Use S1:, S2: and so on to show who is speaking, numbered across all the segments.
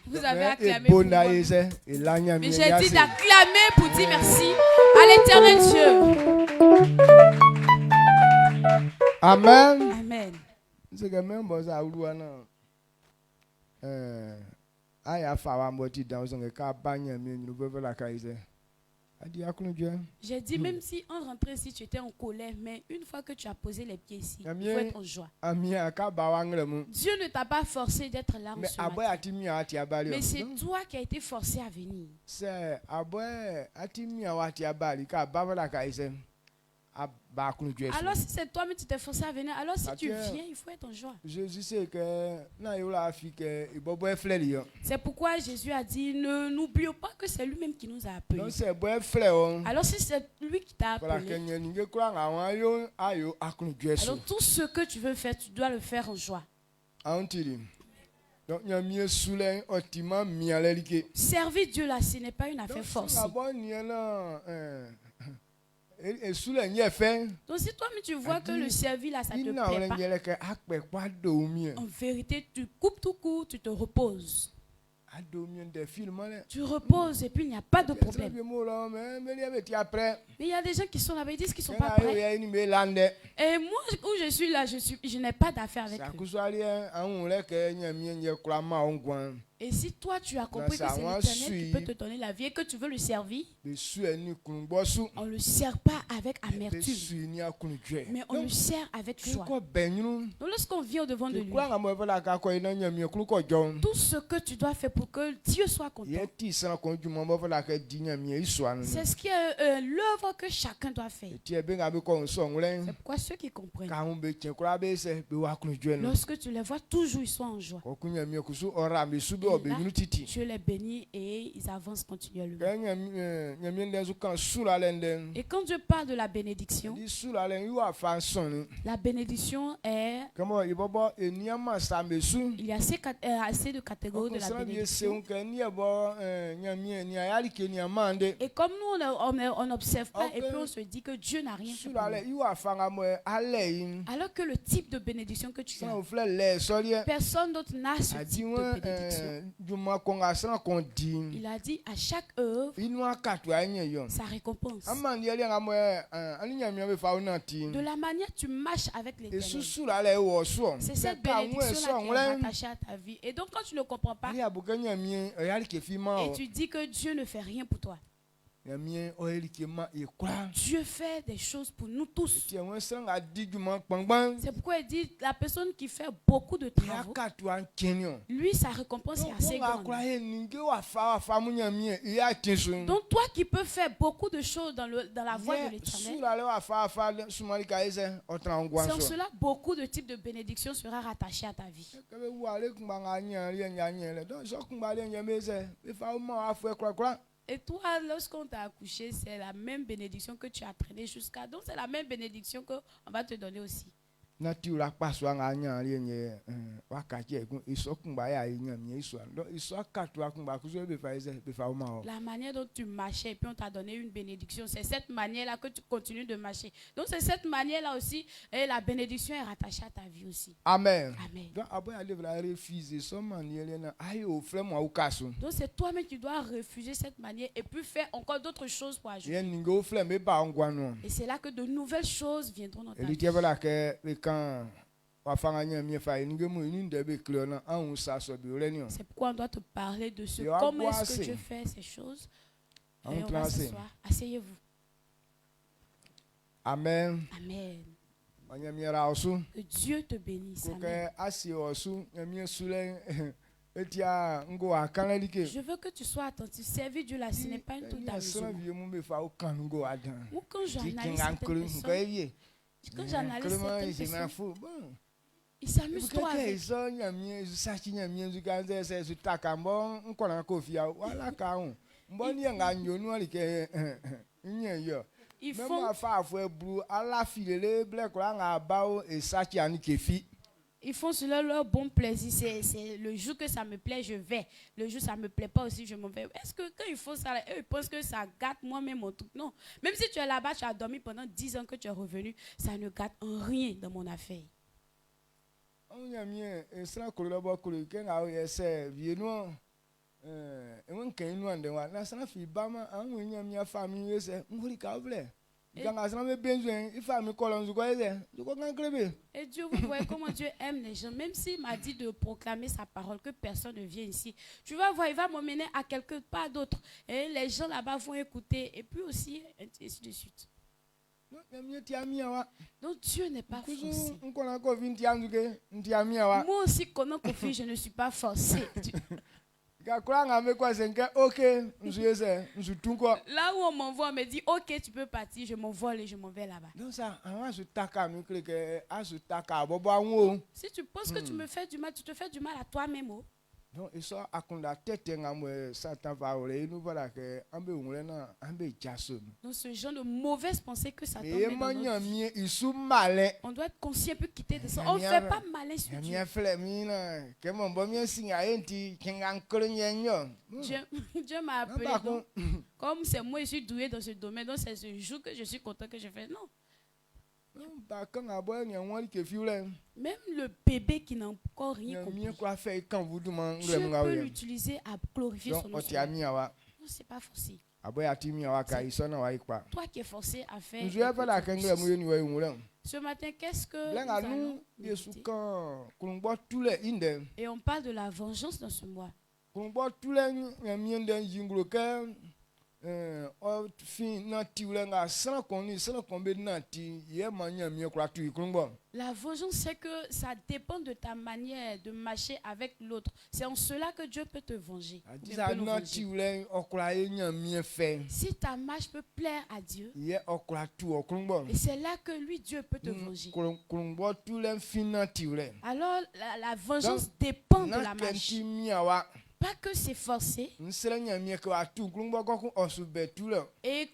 S1: Vous avez acclamé pour moi. Mais j'ai dit d'acclamer pour dire merci à l'éternel Dieu.
S2: Amen.
S1: Amen. J'ai dit même si en rentrant ici tu étais en colère, mais une fois que tu as posé les pieds ici, il faut être en joie. Dieu ne t'a pas forcé d'être là en ce matin. Mais c'est toi qui as été forcé à venir. Alors si c'est toi mais tu t'es forcé à venir, alors si tu viens, il faut être en joie. C'est pourquoi Jésus a dit, n'oublions pas que c'est lui-même qui nous a appelés. Alors si c'est lui qui t'a appelé, alors tout ce que tu veux faire, tu dois le faire en joie. Servir Dieu là, ce n'est pas une affaire forcée. Donc si toi mais tu vois que le servir là, ça ne te plaît pas, en vérité, tu coupes tout court, tu te reposes. Tu reposes et puis il n'y a pas de problème. Mais il y a des gens qui sont là-bas, ils disent qu'ils ne sont pas prêts. Et moi, où je suis là, je n'ai pas d'affaire avec eux. Et si toi tu as compris que c'est l'Éternel qui peut te donner la vie et que tu veux le servir, on ne le sert pas avec amertume, mais on le sert avec joie. Donc lorsqu'on vient au devant de lui, tout ce que tu dois faire pour que Dieu soit content, c'est ce qui est l'œuvre que chacun doit faire. C'est pourquoi ceux qui comprennent, lorsque tu les vois, toujours ils sont en joie. Là, Dieu les bénit et ils avancent continuellement. Et quand Dieu parle de la bénédiction est... Il y a assez de catégories de la bénédiction. Et comme nous, on n'observe pas et puis on se dit que Dieu n'a rien fait pour nous. Alors que le type de bénédiction que tu as, personne d'autre n'a ce type de bénédiction. Il a dit à chaque œuvre sa récompense. De la manière tu marches avec l'Éternel, c'est cette bénédiction-là qui est rattachée à ta vie. Et donc quand tu ne comprends pas et tu dis que Dieu ne fait rien pour toi, Dieu fait des choses pour nous tous. C'est pourquoi il dit la personne qui fait beaucoup de travaux, lui sa récompense est assez grande. Donc toi qui peux faire beaucoup de choses dans la voie de l'Éternel, c'est en cela beaucoup de types de bénédictions sera rattaché à ta vie. Et toi, lorsqu'on t'a accouché, c'est la même bénédiction que tu as traîné jusqu'à. Donc, c'est la même bénédiction qu'on va te donner aussi. La manière dont tu marchais et puis on t'a donné une bénédiction, c'est cette manière-là que tu continues de marcher. Donc c'est cette manière-là aussi et la bénédiction est rattachée à ta vie aussi.
S2: Amen.
S1: Amen. Donc c'est toi-même qui dois refuser cette manière et puis faire encore d'autres choses pour ajouter. Et c'est là que de nouvelles choses viendront dans ta vie. C'est pourquoi on doit te parler de ce comment est-ce que Dieu fait ces choses. Et on va s'asseoir. Asseyez-vous.
S2: Amen.
S1: Amen. Que Dieu te bénisse. Amen. Je veux que tu sois attentif. Servir Dieu là, ce n'est pas une toute d'amusement. Ou quand j'analyse certaines personnes, ils s'amusent trop avec. Ils font cela leur bon plaisir. C'est le jour que ça me plaît, je vais. Le jour ça me plaît pas aussi, je m'en vais. Est-ce que quand ils font ça, eux, ils pensent que ça gâte moi-même mon truc? Non. Même si tu es là-bas, tu as dormi pendant 10 ans que tu es revenu, ça ne gâte en rien dans mon affaire. Et Dieu, vous voyez comment Dieu aime les gens. Même s'il m'a dit de proclamer sa parole, que personne ne vient ici. Tu vas voir, il va m'emmener à quelque part d'autre. Et les gens là-bas vont écouter. Et puis aussi, ainsi de suite. Donc Dieu n'est pas forcé. Moi aussi, quand je ne suis pas forcé. Là où on m'envoie, on me dit ok, tu peux partir, je m'envole et je m'en vais là-bas. Si tu penses que tu me fais du mal, tu te fais du mal à toi-même.
S2: Donc, ce
S1: genre de mauvaise pensée que Satan met dans notre vie. On doit être conscient pour quitter de ça. On ne fait pas malin sur Dieu. Dieu m'a appelé. Donc, comme c'est moi, je suis doué dans ce domaine. Donc c'est ce jour que je suis content que je fais. Non. Même le bébé qui n'a encore rien compris, Dieu peut l'utiliser à glorifier son nom. Non, ce n'est pas forcé. Toi qui es forcé à faire. Ce matin, qu'est-ce que nous allons méditer? Et on parle de la vengeance dans ce mois. La vengeance, c'est que ça dépend de ta manière de marcher avec l'autre. C'est en cela que Dieu peut te venger. Si ta marche peut plaire à Dieu, et c'est là que lui, Dieu peut te venger. Alors, la vengeance dépend de la marche. Pas que c'est forcé. Et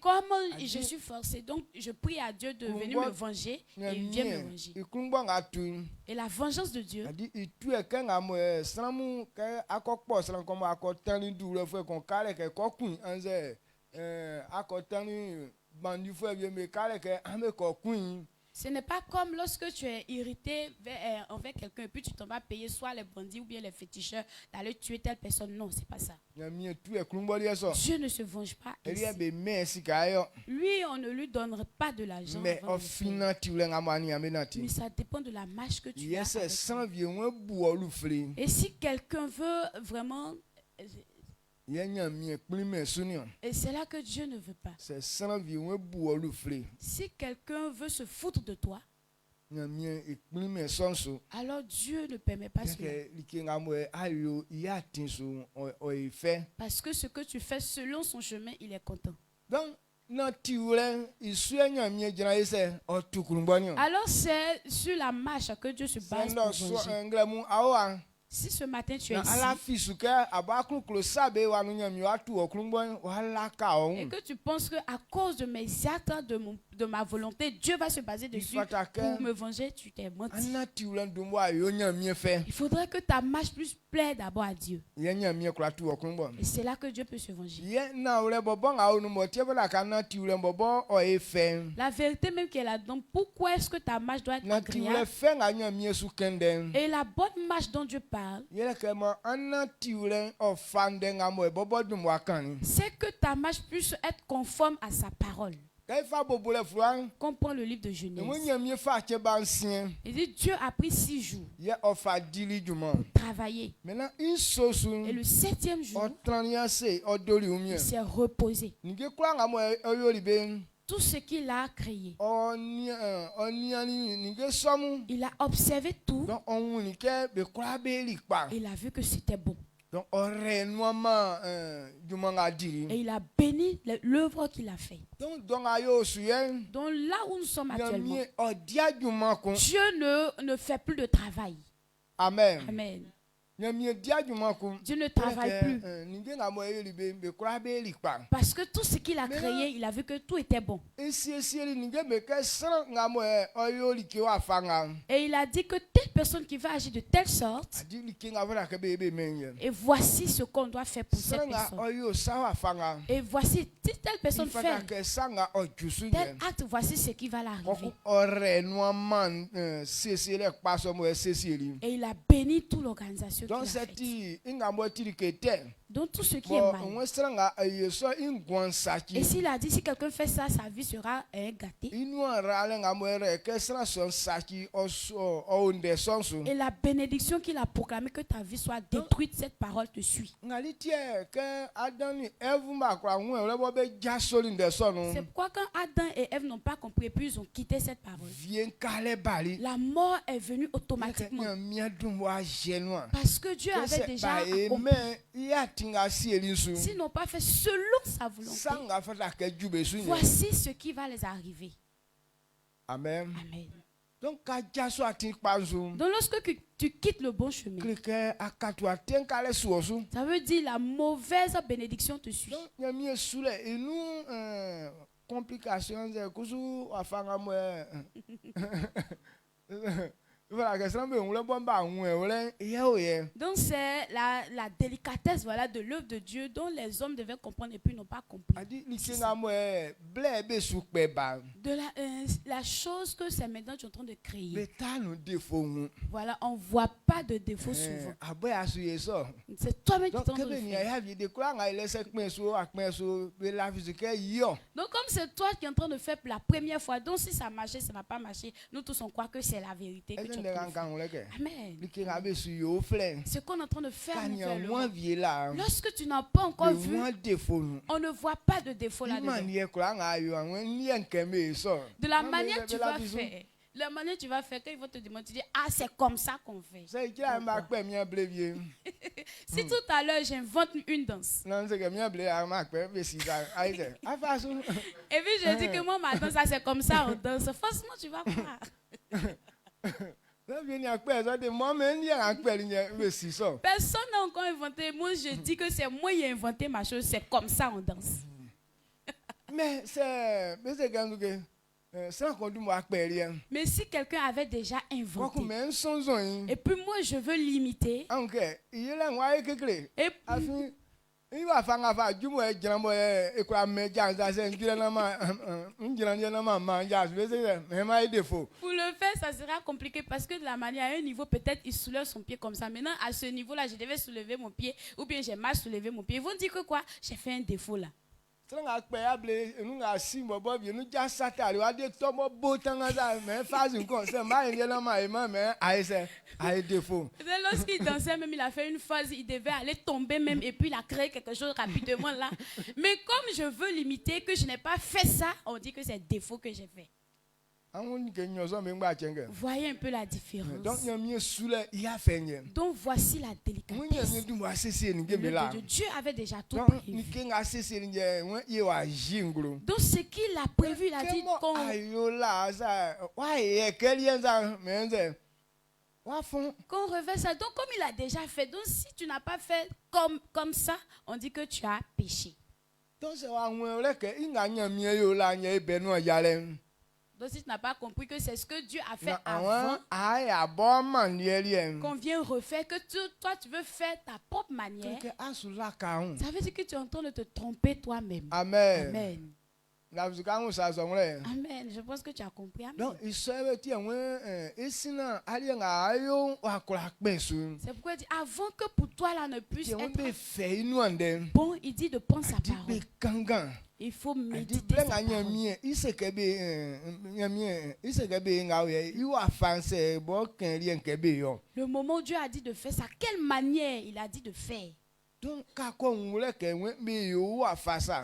S1: comme je suis forcé, donc je prie à Dieu de venir me venger et il vient me venger. Et la vengeance de Dieu, ce n'est pas comme lorsque tu es irrité envers quelqu'un et puis tu t'en vas payer soit les bandits ou bien les féticheurs d'aller tuer telle personne. Non, c'est pas ça. Dieu ne se venge pas ainsi. Lui, on ne lui donnerait pas de l'argent. Mais ça dépend de la marche que tu as avec lui. Et si quelqu'un veut vraiment... Et c'est là que Dieu ne veut pas. Si quelqu'un veut se foutre de toi, alors Dieu ne permet pas cela. Parce que ce que tu fais selon son chemin, il est content. Alors c'est sur la marche que Dieu se base pour venger. Si ce matin tu es ici et que tu penses qu'à cause de mes actes, de ma volonté, Dieu va se baser dessus pour me venger, tu t'es menti. Il faudrait que ta marche puisse plaire d'abord à Dieu. Et c'est là que Dieu peut se venger. La vérité même qui est là-dedans, pourquoi est-ce que ta marche doit être agréable? Et la bonne marche dont Dieu parle, c'est que ta marche puisse être conforme à sa parole. Comprends le livre de Genèse. Il dit Dieu a pris 6 jours pour travailler. Et le 7e jour, il s'est reposé. Tout ce qu'il a créé, il a observé tout. Il a vu que c'était bon. Et il a béni l'œuvre qu'il a fait. Donc là où nous sommes actuellement, Dieu ne fait plus de travail.
S2: Amen.
S1: Amen. Dieu ne travaille plus. Parce que tout ce qu'il a créé, il a vu que tout était bon. Et il a dit que telle personne qui va agir de telle sorte, et voici ce qu'on doit faire pour cette personne. Et voici, si telle personne fait tel acte, voici ce qui va l'arriver. Et il a béni toute l'organisation. Donc tout ce qui est mal. Et s'il a dit si quelqu'un fait ça, sa vie sera gâtée. Et la bénédiction qu'il a proclamée, que ta vie soit détruite, cette parole te suit. C'est pourquoi quand Adam et Ève n'ont pas compris, puis ils ont quitté cette parole. La mort est venue automatiquement. Parce que Dieu avait déjà accompli. S'ils n'ont pas fait selon sa volonté, voici ce qui va les arriver.
S2: Amen.
S1: Amen.
S2: Donc
S1: lorsque tu quittes le bon chemin, ça veut dire la mauvaise bénédiction te suit. Donc c'est la délicatesse de l'œuvre de Dieu dont les hommes devaient comprendre et puis n'ont pas compris. La chose que c'est maintenant tu es en train de créer. Voilà, on ne voit pas de défaut souvent. C'est toi-même qui t'en le faire. Donc comme c'est toi qui es en train de faire pour la première fois, donc si ça marche, ça ne va pas marcher, nous tous on croit que c'est la vérité que tu as. Amen. Ce qu'on est en train de faire, lorsque tu n'as pas encore vu, on ne voit pas de défaut là-dedans. De la manière tu vas faire. La manière tu vas faire, quand ils vont te demander, tu dis, ah, c'est comme ça qu'on fait. Si tout à l'heure j'invente une danse. Et puis je dis que moi, ma danse, c'est comme ça, on danse. Forcément, tu vas croire. Personne n'a encore inventé. Moi, je dis que c'est moi qui ai inventé ma chose. C'est comme ça, on danse.
S2: Mais
S1: si quelqu'un avait déjà inventé, et puis moi je veux l'imiter, pour le faire, ça sera compliqué parce que de la manière, à un niveau, peut-être il soulève son pied comme ça. Maintenant, à ce niveau-là, je devais soulever mon pied ou bien j'ai mal soulevé mon pied. Ils vont dire que quoi? J'ai fait un défaut là. Lorsqu'ils dansaient, même il a fait une phase, il devait aller tomber même et puis il a créé quelque chose rapidement là. Mais comme je veux l'imiter, que je n'ai pas fait ça, on dit que c'est défaut que j'ai fait. Voyez un peu la différence. Donc voici la délicatesse. Dieu avait déjà tout prévu. Donc ce qu'il a prévu, il a dit qu'on revêt ça. Donc comme il a déjà fait, donc si tu n'as pas fait comme ça, on dit que tu as péché. Donc si tu n'as pas compris que c'est ce que Dieu a fait avant, qu'on vient refaire, que toi tu veux faire ta propre manière, ça veut dire que tu es en train de te tromper toi-même.
S2: Amen.
S1: Amen. Amen. Je pense que tu as compris. Amen.
S2: Donc, c'est
S1: pourquoi il dit avant que pour toi là ne puisse être bon, il dit de prendre sa parole. Il faut méditer sa parole. Le moment où Dieu a dit de faire ça, quelle manière il a dit de faire?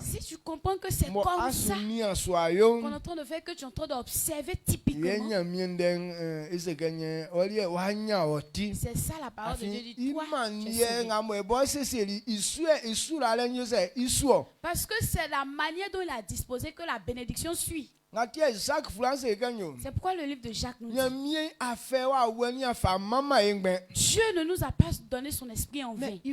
S1: Si tu comprends que c'est comme ça qu'on est en train de faire, que tu es en train d'observer typiquement, c'est ça la parole de Dieu dit. Toi, parce que c'est la manière dont il a disposé que la bénédiction suit. C'est pourquoi le livre de Jacques nous dit Dieu ne nous a pas donné son esprit en vain. Mais il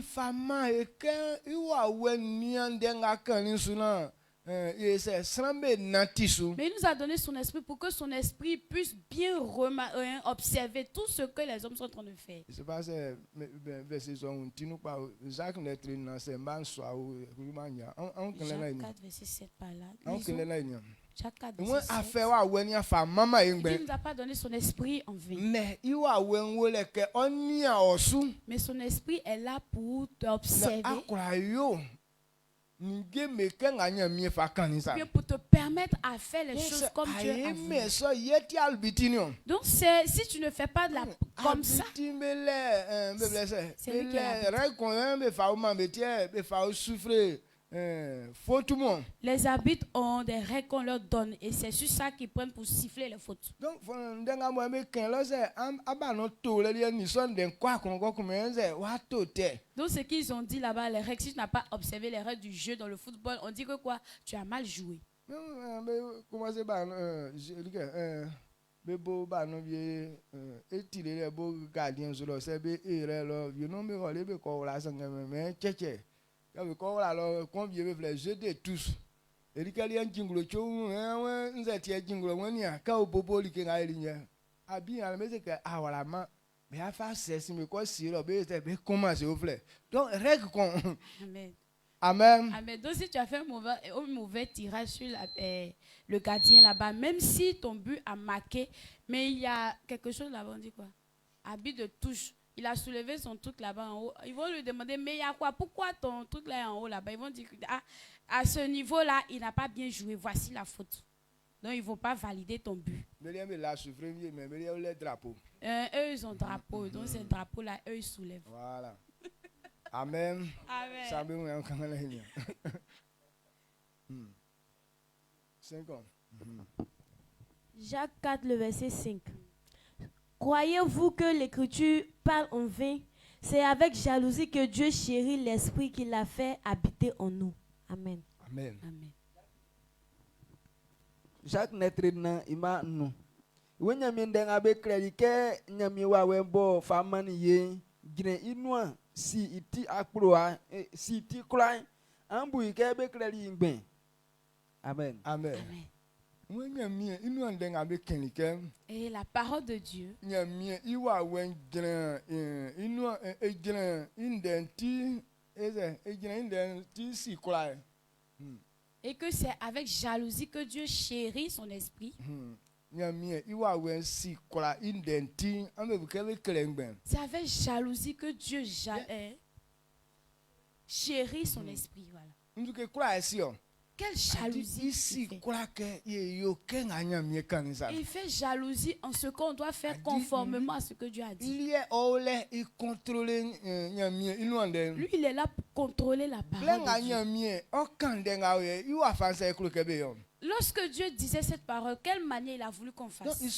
S1: nous a donné son esprit pour que son esprit puisse bien observer tout ce que les hommes sont en train de faire. Jacques 4, verset 7 par là. Jacques 4, verset 7. Il ne nous a pas donné son esprit en vain. Mais son esprit est là pour t'observer. Bien pour te permettre à faire les choses comme Dieu a voulu. Donc si tu ne fais pas de la comme ça, c'est lui qui habite. Les habits ont des règles qu'on leur donne et c'est sur ça qu'ils prennent pour siffler les fautes. Donc ce qu'ils ont dit là-bas, les règles, si tu n'as pas observé les règles du jeu dans le football, on dit que quoi? Tu as mal joué. Amen. Amen. Donc si tu as fait un mauvais tirage sur le gardien là-bas, même si ton but a marqué, mais il y a quelque chose là-bas, on dit quoi? Habit de touche. Il a soulevé son truc là-bas en haut. Ils vont lui demander, mais il y a quoi? Pourquoi ton truc là est en haut là-bas? Ils vont dire, à ce niveau-là, il n'a pas bien joué. Voici la faute. Donc, ils ne vont pas valider ton but. Eux, ils ont drapeau. Donc, ces drapeaux-là, eux, ils soulèvent.
S2: Voilà. Amen.
S1: Amen.
S2: 5 ans.
S3: Jacques 4, le verset 5. Croyez-vous que l'Écriture parle en vain? C'est avec jalousie que Dieu chérit l'esprit qu'il a fait habiter en nous. Amen.
S2: Amen.
S1: Amen.
S4: Jacques netrina ima nu. Wenyami ndenga be klerike nyami wa webo famani ye gine inua si iti akproa si iti krai ambu ike be kleri ngben. Amen.
S2: Amen.
S1: Amen.
S2: Et
S1: la parole de Dieu. Et que c'est avec jalousie que Dieu chérit son esprit. C'est avec jalousie que Dieu chérit son esprit. Voilà. Quelle jalousie il fait jalousie en ce qu'on doit faire conformément à ce que Dieu a dit. Lui, il est là pour contrôler la parole de Dieu. Lorsque Dieu disait cette parole, quelle manière il a voulu qu'on fasse? Donc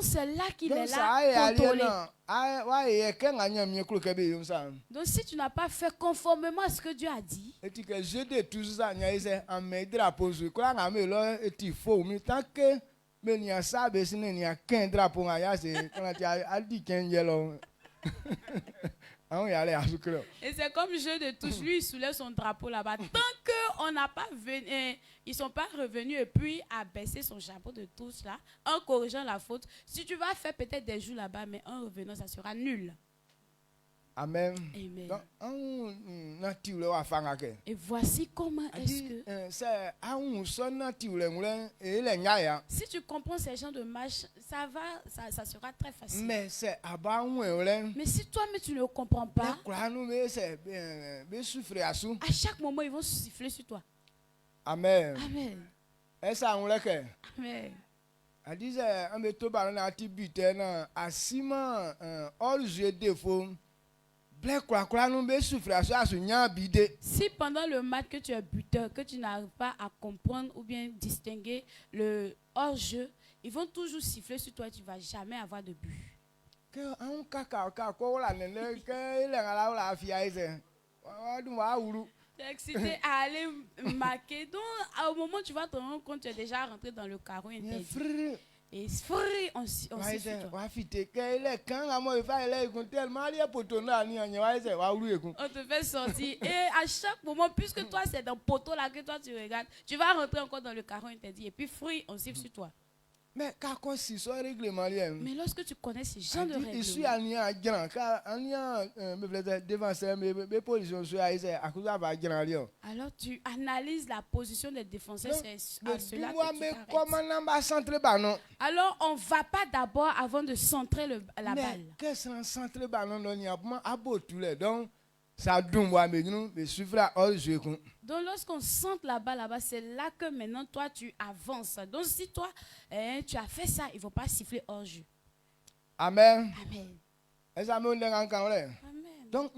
S1: c'est là qu'il est là contrôler. Donc si tu n'as pas fait conformément à ce que Dieu a dit, et c'est comme jeu de touche, lui il soulève son drapeau là-bas. Tant qu'on n'a pas venu, ils sont pas revenus et puis abaisser son chapeau de touche là, en corrigeant la faute. Si tu vas faire peut-être des jours là-bas, mais en revenant, ça sera nul.
S2: Amen.
S1: Amen.
S2: Donc,
S1: et voici comment est-ce que si tu comprends ces gens de marche, ça sera très facile.
S2: Mais
S1: si toi-même tu ne comprends pas, à chaque moment ils vont siffler sur toi.
S2: Amen.
S1: Amen. Amen. Si pendant le match que tu es buteur, que tu n'arrives pas à comprendre ou bien distinguer le hors-jeu, ils vont toujours siffler sur toi et tu ne vas jamais avoir de but. Tu es excité à aller marquer. Donc, au moment où tu vas te rendre compte, tu es déjà rentré dans le carreau interdit. Et on s'y
S2: on te
S1: fait sortir. Et à chaque moment, puisque toi, c'est dans le poteau là que toi tu regardes, tu vas rentrer encore dans le carreau interdit. Et puis, fruit, on siffle sur toi.
S2: Mais
S1: lorsque tu connais ces gens de règlements, alors tu analyses la position des défenseurs, c'est à cela que tu t'arrêtes. Alors on ne va pas d'abord avant de centrer la balle. Donc lorsqu'on centre la balle là-bas, c'est là que maintenant toi tu avances. Donc si toi tu as fait ça, il ne faut pas siffler hors jeu.
S2: Amen.
S1: Amen.
S2: Amen. Donc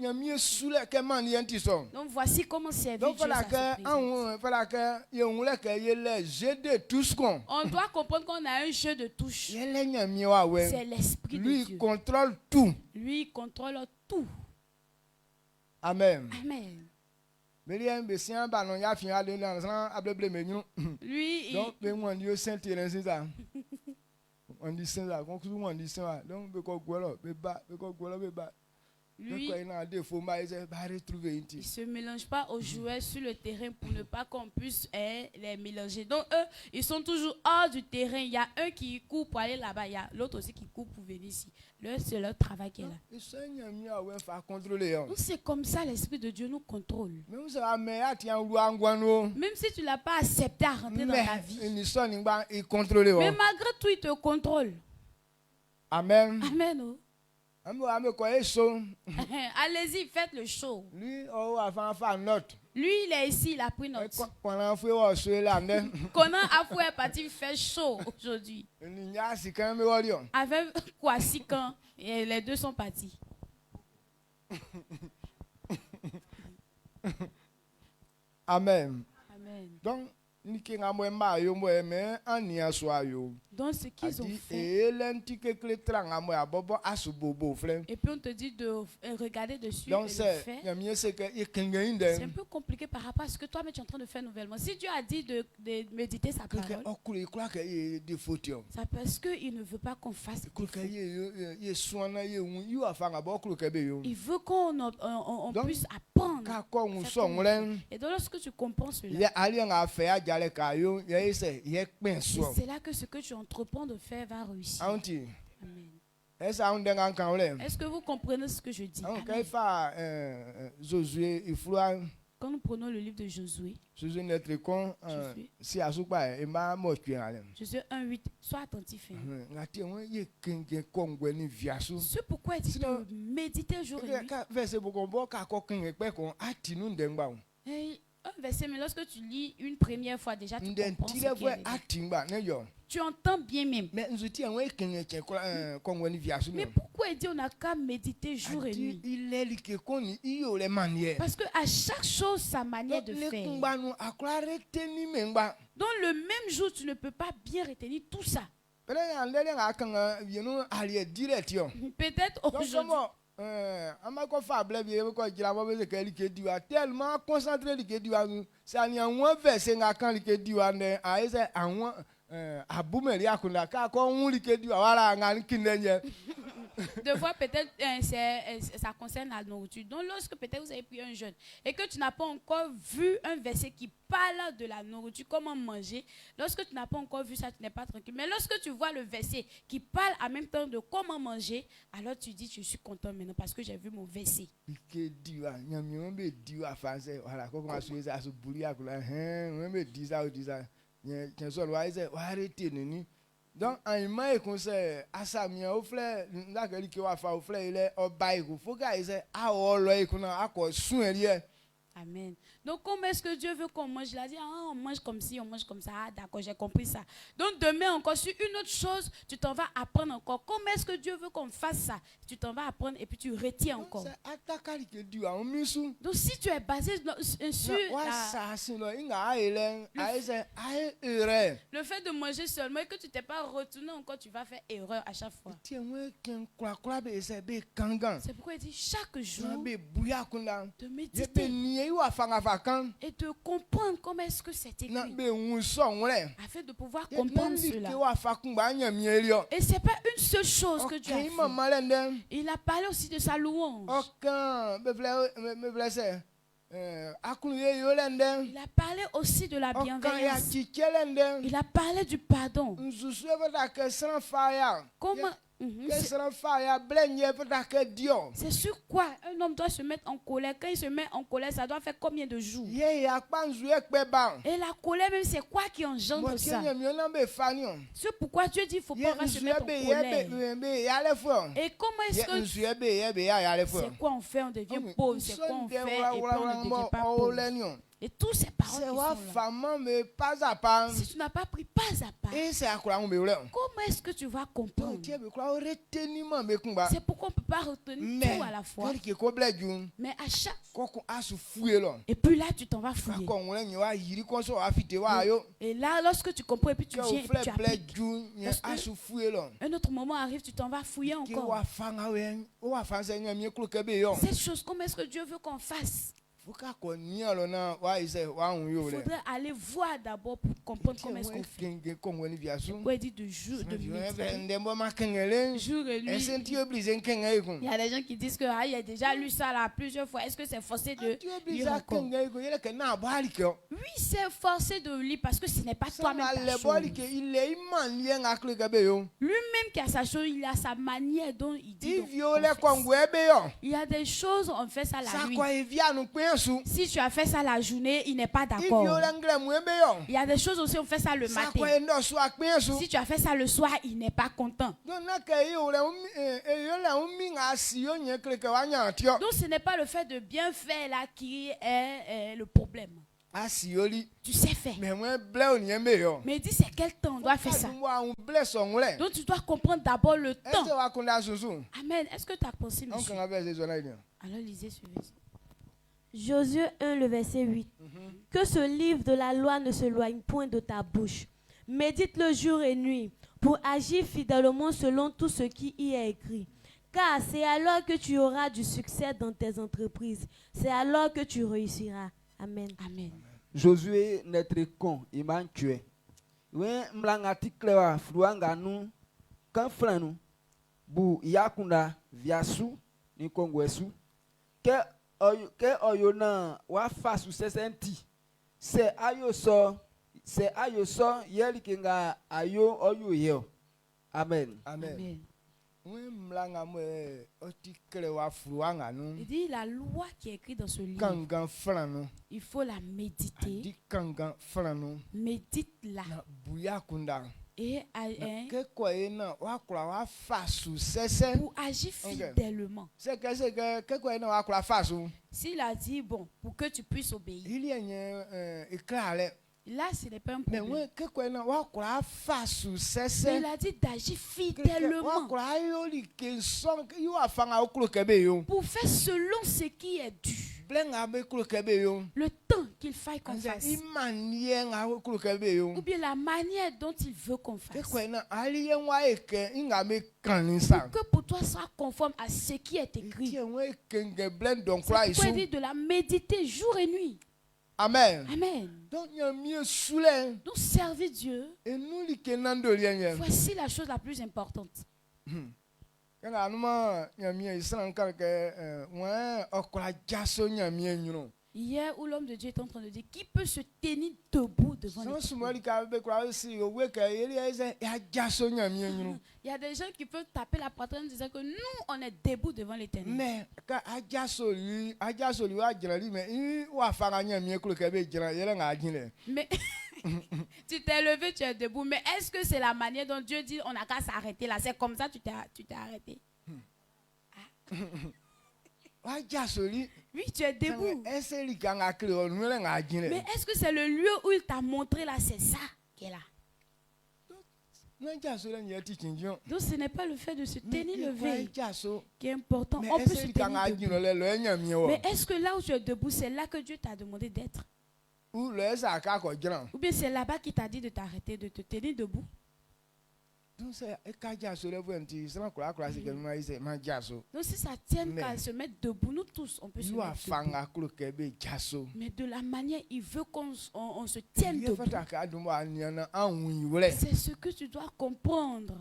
S1: voici comment servir Dieu à on doit comprendre qu'on a un jeu de touche. C'est l'esprit de Dieu.
S2: Lui contrôle tout.
S1: Lui contrôle tout.
S2: Amen.
S1: Amen.
S2: Lui, lui, il
S1: ne se mélange pas aux joueurs sur le terrain pour ne pas qu'on puisse les mélanger. Donc eux, ils sont toujours hors du terrain. Il y a un qui court pour aller là-bas, il y a l'autre aussi qui court pour venir ici. C'est leur travail qui est là. Donc c'est comme ça l'Esprit de Dieu nous contrôle. Même si tu ne l'as pas accepté à rentrer dans ta vie. Mais malgré tout, il te contrôle.
S2: Amen.
S1: Amen. Oh. Allez-y, faites le show. Lui, il est ici, il a pris note. Conan Afou est parti faire show aujourd'hui. Avec Kwasikan, et les deux sont partis.
S2: Amen.
S1: Amen.
S2: Donc,
S1: dans ce qu'ils ont fait. Et puis on te dit de regarder dessus. Donc c'est un peu compliqué par rapport à ce que toi-même tu es en train de faire nouvellement. Si Dieu a dit de méditer sa parole, c'est parce qu'il ne veut pas qu'on fasse. Il veut qu'on puisse apprendre. Et donc lorsque tu comprends cela, c'est là que ce que tu entreprends de faire va réussir. Amen. Est-ce que vous comprenez ce que je dis? Quand nous prenons le livre de Josué, Josué 1:8, sois attentif. C'est pourquoi il dit de méditer jour et nuit. Un verset, mais lorsque tu lis une première fois déjà, tu comprends ce qu'il est. Tu entends bien même. Mais pourquoi il dit on n'a qu'à méditer jour et nuit? Parce qu'à chaque chose, sa manière de faire. Dans le même jour, tu ne peux pas bien retenir tout ça. Peut-être aujourd'hui.
S2: Tellement concentré
S1: de fois peut-être ça concerne la nourriture. Donc lorsque peut-être vous avez pris un jeûne et que tu n'as pas encore vu un verset qui parle de la nourriture, comment manger, lorsque tu n'as pas encore vu ça, tu n'es pas tranquille. Mais lorsque tu vois le verset qui parle en même temps de comment manger, alors tu dis je suis content maintenant parce que j'ai vu mon verset.
S2: Donc, en mai, comme c'est Assamia au fleur, d'accord, qui va faire au fleur, il est au bail, il faut qu'il ait à l'oeil qu'on a à quoi soin.
S1: Amen. Donc, comment est-ce que Dieu veut qu'on mange? Il a dit, on mange comme ci, on mange comme ça. Ah, d'accord, j'ai compris ça. Donc, demain encore, sur une autre chose, tu t'en vas apprendre encore. Comment est-ce que Dieu veut qu'on fasse ça? Tu t'en vas apprendre et puis tu retiens encore. Donc, si tu es basé sur le fait de manger seulement et que tu ne t'es pas retourné encore, tu vas faire erreur à chaque fois. C'est pourquoi il dit chaque jour de méditer. Et de comprendre comment est-ce que c'est écrit. Afin de pouvoir comprendre cela. Et ce n'est pas une seule chose que Dieu a fait. Il a parlé aussi de sa louange. Il a parlé aussi de la bienveillance. Il a parlé du pardon. Comment c'est sur quoi un homme doit se mettre en colère. Quand il se met en colère, ça doit faire combien de jours? Et la colère même, c'est quoi qui engendre ça? C'est pourquoi Dieu dit qu'il ne faut pas se mettre en colère. Et comment est-ce que c'est quoi on fait? On devient pauvre. C'est quoi on fait? Et puis on ne devient pas pauvre. Et tous ces paroles qui sont là. Si tu n'as pas pris pas à pas, comment est-ce que tu vas comprendre? C'est pourquoi on ne peut pas retenir tout à la fois. Mais à chaque fois. Et puis là, tu t'en vas fouiller. Et là, lorsque tu comprends, et puis tu viens et puis tu appliques. Un autre moment arrive, tu t'en vas fouiller encore. Cette chose, comment est-ce que Dieu veut qu'on fasse? Il faudrait aller voir d'abord pour comprendre comment est-ce qu'on fait. Pourquoi il dit de jour, de méditer. Jour et nuit. Il y a des gens qui disent que il a déjà lu ça là plusieurs fois. Est-ce que c'est forcé de lire encore? Oui, c'est forcé de lire parce que ce n'est pas toi-même ta chose. Lui-même qui a sa chose, il a sa manière dont il dit. Il y a des choses, on fait ça la nuit. Si tu as fait ça la journée, il n'est pas d'accord. Il y a des choses aussi, on fait ça le matin. Si tu as fait ça le soir, il n'est pas content. Donc ce n'est pas le fait de bien faire là qui est le problème. Tu sais faire. Mais il dit c'est quel temps on doit faire ça. Donc tu dois comprendre d'abord le temps. Amen. Est-ce que tu as pensé, monsieur? Alors lisez, suivez.
S3: Josué 1, le verset 8. Que ce livre de la loi ne s'éloigne point de ta bouche. Médite-le jour et nuit pour agir fidèlement selon tout ce qui y est écrit. Car c'est alors que tu auras du succès dans tes entreprises. C'est alors que tu réussiras. Amen.
S1: Amen.
S4: Josué n'est très con, il m'a tué. Oui, m'langati klewa fruanga nu kan franu bu yakunda viasu ni kongwesu ke oyona wa fasu sesenti se ayo so yeli kinga ayo oyo. Amen.
S1: Amen. Il dit la loi qui est écrite dans ce livre, il faut la méditer. Médite-la. Et pour agir fidèlement. S'il a dit, bon, pour que tu puisses obéir. Là, ce n'est pas un problème. Il a dit d'agir fidèlement. Pour faire selon ce qui est dû. Le temps qu'il faille qu'on fasse. Ou bien la manière dont il veut qu'on fasse. Pour que pour toi soit conforme à ce qui est écrit. C'est pourquoi il dit de la méditer jour et nuit.
S2: Amen.
S1: Amen.
S2: Donc
S1: servir Dieu. Voici la chose la plus importante. Hier, où l'homme de Dieu est en train de dire qui peut se tenir debout devant l'Éternel. Il y a des gens qui peuvent taper la poitrine en disant que nous, on est debout devant l'Éternel. Mais tu t'es levé, tu es debout. Mais est-ce que c'est la manière dont Dieu dit on n'a qu'à s'arrêter là? C'est comme ça tu t'es arrêté. Oui, tu es debout. Mais est-ce que c'est le lieu où il t'a montré là? C'est ça qui est là. Donc ce n'est pas le fait de se tenir levé qui est important. On peut se tenir debout. Mais est-ce que là où tu es debout, c'est là que Dieu t'a demandé d'être? Ou bien c'est là-bas qu'il t'a dit de t'arrêter, de te tenir debout?
S2: Donc
S1: si ça tient qu'à se mettre debout, nous tous, on peut se mettre debout. Mais de la manière, il veut qu'on se tienne debout. C'est ce que tu dois comprendre.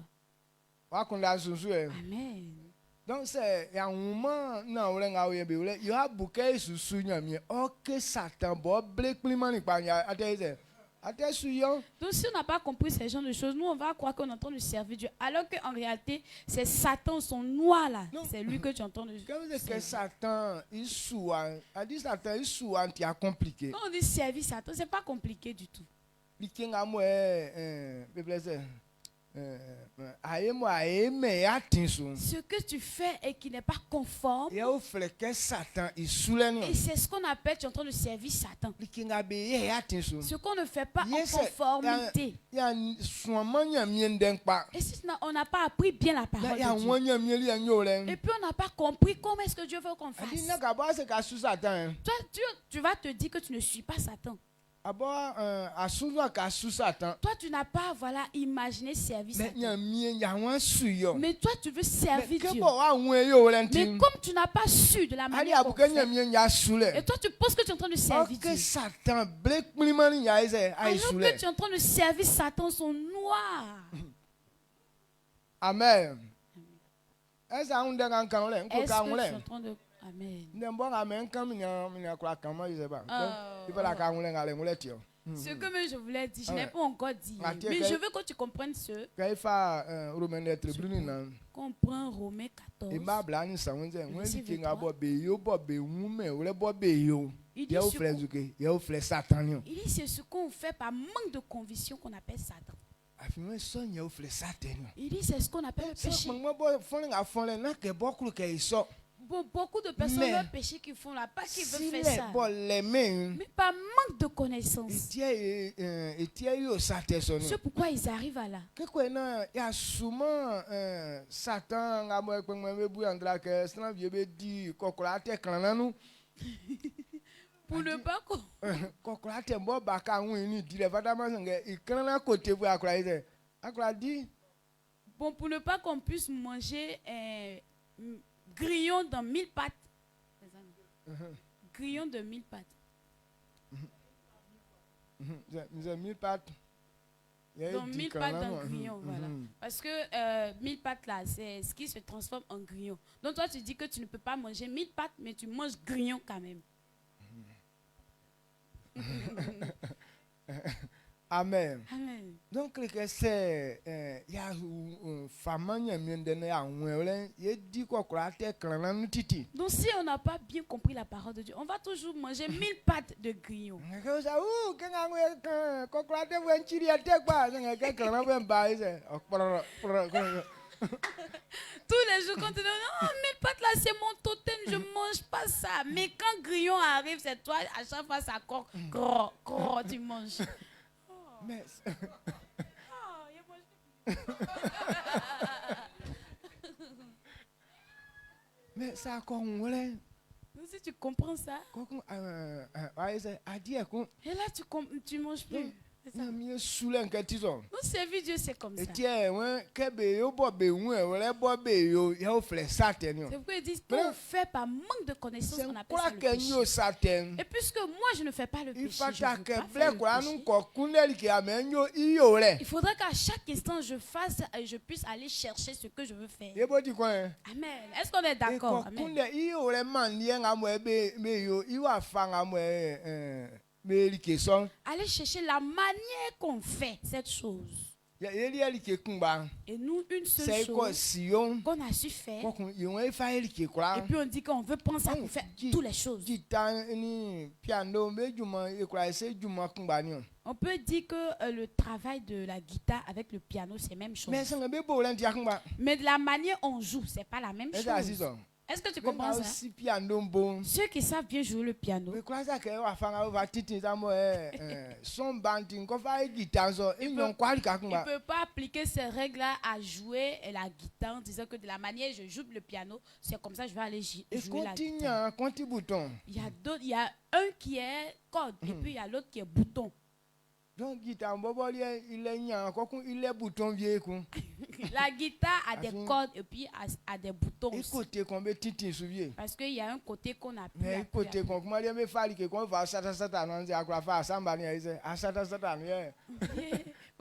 S1: Amen.
S2: Donc c'est un moment non il y a bouquet sous OK Satan
S1: donc si on n'a pas compris ces genres de choses, nous on va croire qu'on entend de servir Dieu, alors qu'en réalité c'est Satan, son noir là, c'est lui que tu entends de servir.
S2: Que Satan Satan est compliqué.
S1: Quand on dit servir Satan, c'est pas compliqué du tout. Ce que tu fais et qui n'est pas conforme, et c'est ce qu'on appelle, tu es en train de servir Satan. Ce qu'on ne fait pas en conformité. Et si on n'a pas appris bien la parole de Dieu, et puis on n'a pas compris comment est-ce que Dieu veut qu'on fasse, toi tu vas te dire que tu ne suis pas Satan. Toi, tu n'as pas imaginé servir Satan. Mais toi, tu veux servir Dieu. Mais comme tu n'as pas su de la manière qu'on fait, et toi, tu penses que tu es en train de servir Dieu. Alors que tu es en train de servir Satan, son noir.
S2: Amen.
S1: Est-ce que tu es en train de... Amen. Ce que je voulais dire, je n'ai pas encore dit. Mais je veux que tu comprennes ce. Qu'on prend Romains 14. Il dit c'est ce qu'on fait par manque de conviction qu'on appelle Satan. Il dit c'est ce qu'on appelle le péché. Beaucoup de personnes leur péché qu'ils font là, pas qu'ils veulent faire ça, mais par manque de connaissance. C'est pourquoi ils arrivent à là.
S2: Il y a souvent Satan
S1: pour ne pas bon, pour ne pas qu'on puisse manger grillons dans 1000 pattes. Grillons de 1000 pattes.
S2: 1000 pattes.
S1: Donc 1000 pattes d'un grillon, voilà. Parce que 1000 pattes là, c'est ce qui se transforme en grillon. Donc toi tu dis que tu ne peux pas manger 1000 pattes, mais tu manges grillon quand même.
S2: Amen.
S1: Amen.
S2: Donc c'est il y a
S1: donc si on n'a pas bien compris la parole de Dieu, on va toujours manger 1000 pattes de grillon. Tous les jours quand tu dis non, 1000 pattes là c'est mon totem, je mange pas ça. Mais quand grillon arrive, c'est toi, à chaque fois ça croque, tu manges.
S2: Mais mais ça encore
S1: si tu comprends ça, et là tu manges plus.
S2: Non,
S1: servir Dieu c'est comme ça. C'est pourquoi il dit qu'on fait par manque de connaissance qu'on appelle ça le péché. Et puisque moi je ne fais pas le péché, je veux pas faire le péché. Il faudrait qu'à chaque instant je puisse aller chercher ce que je veux faire. Amen. Est-ce qu'on est d'accord? Amen. Allez chercher la manière qu'on fait cette chose. Et nous, une seule chose qu'on a su faire. Et puis on dit qu'on veut penser à faire toutes les choses. On peut dire que le travail de la guitare avec le piano, c'est la même chose. Mais de la manière on joue, c'est pas la même chose. Est-ce que tu comprends ça? Ceux qui savent bien jouer le piano, il ne peut pas appliquer ces règles-là à jouer la guitare en disant que de la manière je joue le piano, c'est comme ça que je vais aller jouer la guitare. Il y a un qui est corde et puis il y a l'autre qui est bouton.
S2: Donc guitare il est bouton vieux coup.
S1: La guitare a des cordes et puis a des boutons.
S2: Parce
S1: qu'il y a un côté qu'on a pu.
S2: Mais côté qu'on va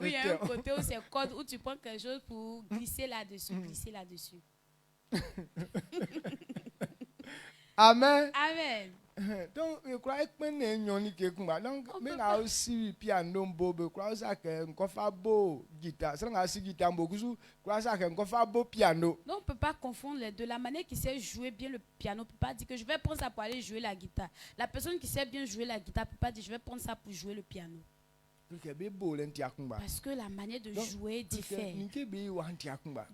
S1: oui, il y a un côté où c'est corde où tu prends quelque chose pour glisser là-dessus,
S2: Amen.
S1: Amen.
S2: Donc, je crois que donc, mais là aussi, piano, bobo, crois que beau guitare, ça n'a pas guitare, beaucoup, crois que beau piano.
S1: Donc, on ne peut pas confondre les deux. La manière qui sait jouer bien le piano, on ne peut pas dire que je vais prendre ça pour aller jouer la guitare. La personne qui sait bien jouer la guitare ne peut pas dire je vais prendre ça pour jouer le piano. Parce que la manière de jouer diffère.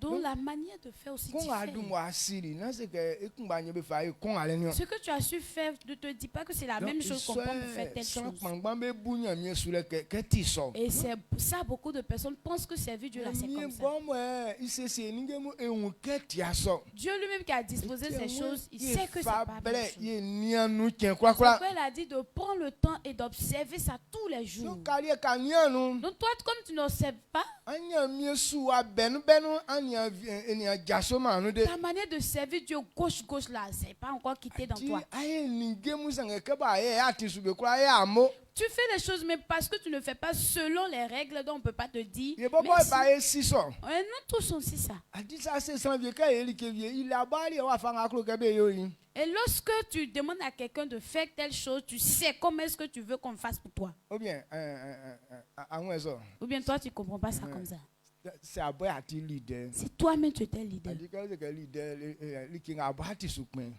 S1: Donc la manière de faire aussi diffère. Ce que tu as su faire, ne te dis pas que c'est la même chose qu'on peut faire telle chose. Et c'est ça, beaucoup de personnes pensent que servir Dieu là, c'est comme ça. Dieu lui-même qui a disposé ces choses, il sait que c'est pas la même chose. Pourquoi il a dit de prendre le temps et d'observer ça tous les jours. Donc toi, comme tu n'observes pas, ta manière de servir Dieu gauche là, c'est pas encore quitté dans toi. Tu fais les choses, mais parce que tu ne fais pas selon les règles, donc on ne peut pas te dire. Nous tous sommes aussi ça. Et lorsque tu demandes à quelqu'un de faire telle chose, tu sais comment est-ce que tu veux qu'on fasse pour toi. Ou bien toi, tu ne comprends pas ça comme ça.
S2: C'est
S1: toi-même tu étais leader.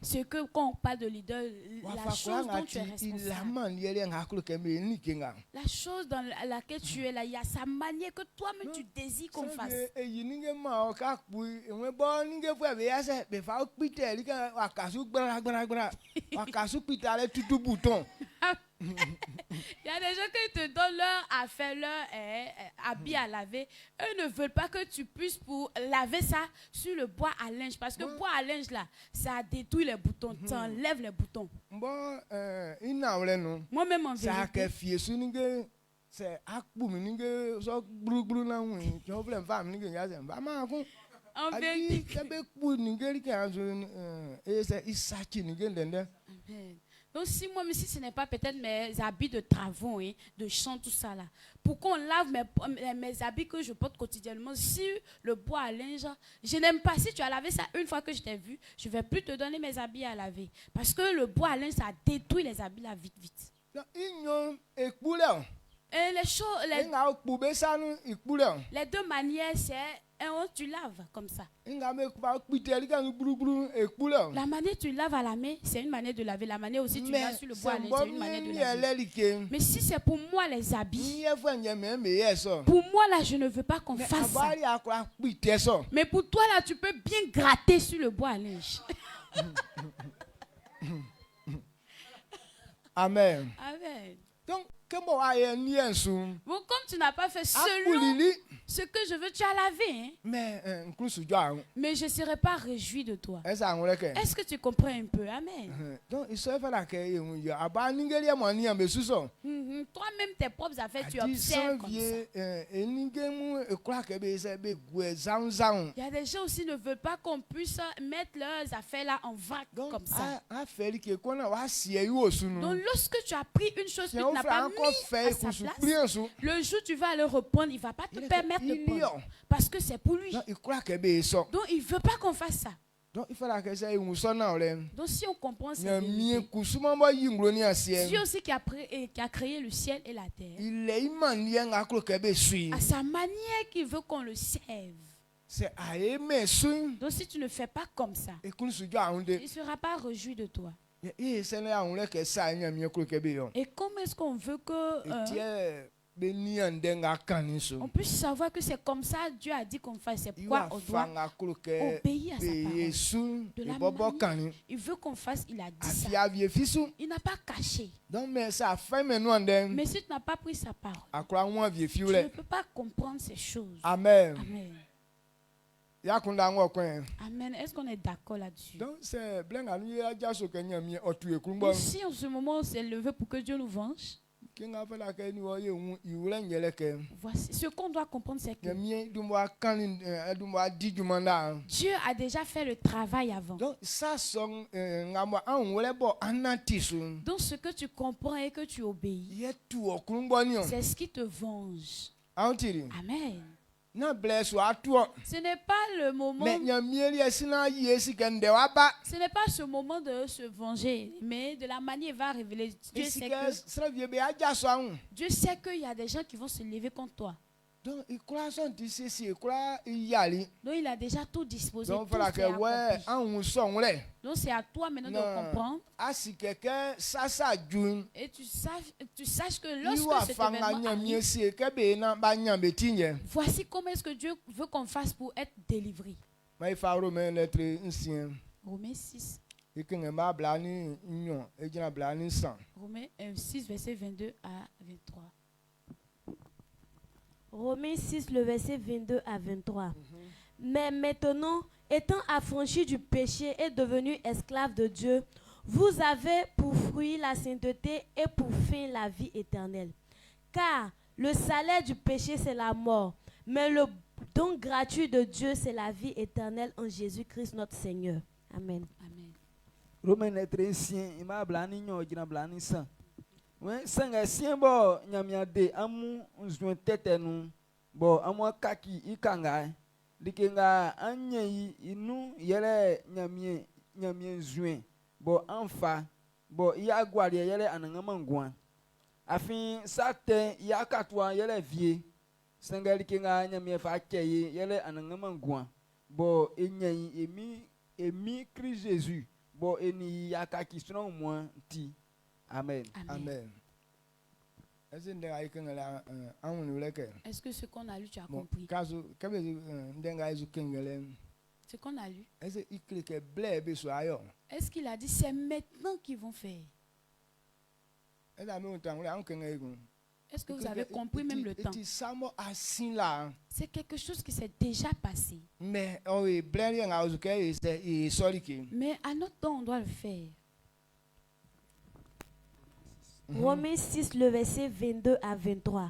S1: Ce que quand on parle de leader, la chose dont tu es responsable, la chose dans laquelle tu es là, il y a sa manière que toi-même tu désires qu'on fasse. Il y a des gens qui te donnent leur affaire, leur habit à laver. Eux ne veulent pas que tu puisses pour laver ça sur le bois à linge. Parce que le bois à linge là, ça détruit les boutons, ça enlève les boutons. Moi-même en vérité. En vérité. Donc si moi, mais si ce n'est pas peut-être mes habits de travaux, de chant, tout ça là, pour qu'on lave mes habits que je porte quotidiennement sur le bois à linge, je n'aime pas. Si tu as lavé ça une fois que je t'ai vu, je ne vais plus te donner mes habits à laver. Parce que le bois à linge, ça détruit les habits là vite. Et les choses, les deux manières, c'est tu laves comme ça. La manière tu laves à la main, c'est une manière de laver. La manière aussi tu laves sur le bois, c'est une manière de laver. Mais si c'est pour moi les habits, pour moi là, je ne veux pas qu'on fasse ça. Mais pour toi là, tu peux bien gratter sur le bois à linge.
S2: Amen.
S1: Amen.
S2: Donc,
S1: bon, comme tu n'as pas fait selon ce que je veux, tu as lavé.
S2: Mais
S1: je ne serai pas réjoui de toi. Est-ce que tu comprends un peu? Amen.
S2: Donc,
S1: toi-même, tes propres affaires, tu observes comme ça. Il y a des gens aussi qui ne veulent pas qu'on puisse mettre leurs affaires là en vrac comme ça. Donc, lorsque tu as pris une chose que tu n'as pas mis à sa place, le jour où tu vas le reprendre, il ne va pas te permettre de prendre. Parce que c'est pour lui. Donc, il ne veut pas qu'on fasse ça. Donc, si on comprend ça, Dieu aussi qui a créé le ciel et la terre, à sa manière qu'il veut qu'on le serve. Donc, si tu ne fais pas comme ça, il ne sera pas réjoui de toi. Et comment est-ce qu'on veut que on puisse savoir que c'est comme ça Dieu a dit qu'on fasse? C'est pourquoi on doit obéir à sa parole. De la manière, il veut qu'on fasse, il a dit ça. Il n'a pas caché. Mais si tu n'as pas pris sa parole, tu ne peux pas comprendre ces choses.
S2: Amen.
S1: Amen. Est-ce qu'on est d'accord là-dessus?
S2: Donc c'est
S1: si en ce moment on s'est levé pour que Dieu nous venge, Voici ce qu'on doit comprendre, c'est que Dieu a déjà fait le travail avant. Donc ce que tu comprends et que tu obéis, c'est ce qui te venge. Amen. Ce n'est pas le moment. Ce n'est pas ce moment de se venger, mais de la manière va révéler. Dieu sait qu'il y a des gens qui vont se lever contre toi. Donc il a déjà tout disposé. Donc c'est à toi maintenant de comprendre. Et tu saches que lorsque cet événement arrive, voici comment est-ce que Dieu veut qu'on fasse pour être délivré. Romains 6. Romains 6, verset 22 à 23.
S3: Romains 6, le verset 22 à 23. Mais maintenant, étant affranchis du péché et devenus esclaves de Dieu, vous avez pour fruit la sainteté et pour fin la vie éternelle. Car le salaire du péché, c'est la mort, mais le don gratuit de Dieu, c'est la vie éternelle en Jésus-Christ notre Seigneur. Amen.
S1: Amen.
S4: Romains 3, sanga siembo nyamia de amu nzwe tetenu bo amwa kaki ikanga dikenga anye inu yele nyamie nzwe bo anfa bo ya gwari yele anangama ngwan afin sate ya katwa yele vie sanga dikenga nyamie fa keye yele anangama ngwan bo enyi emi Christ Jésus bo eni ya kaki strong moi ti. Amen.
S2: Amen.
S1: Est-ce que ce qu'on a lu, tu as compris? Ce qu'on a lu. Est-ce qu'il a dit c'est maintenant qu'ils vont faire? Est-ce que vous avez compris même le temps? C'est quelque chose qui s'est déjà passé. Mais à notre temps, on doit le faire.
S3: Romains 6, le verset 22 à 23.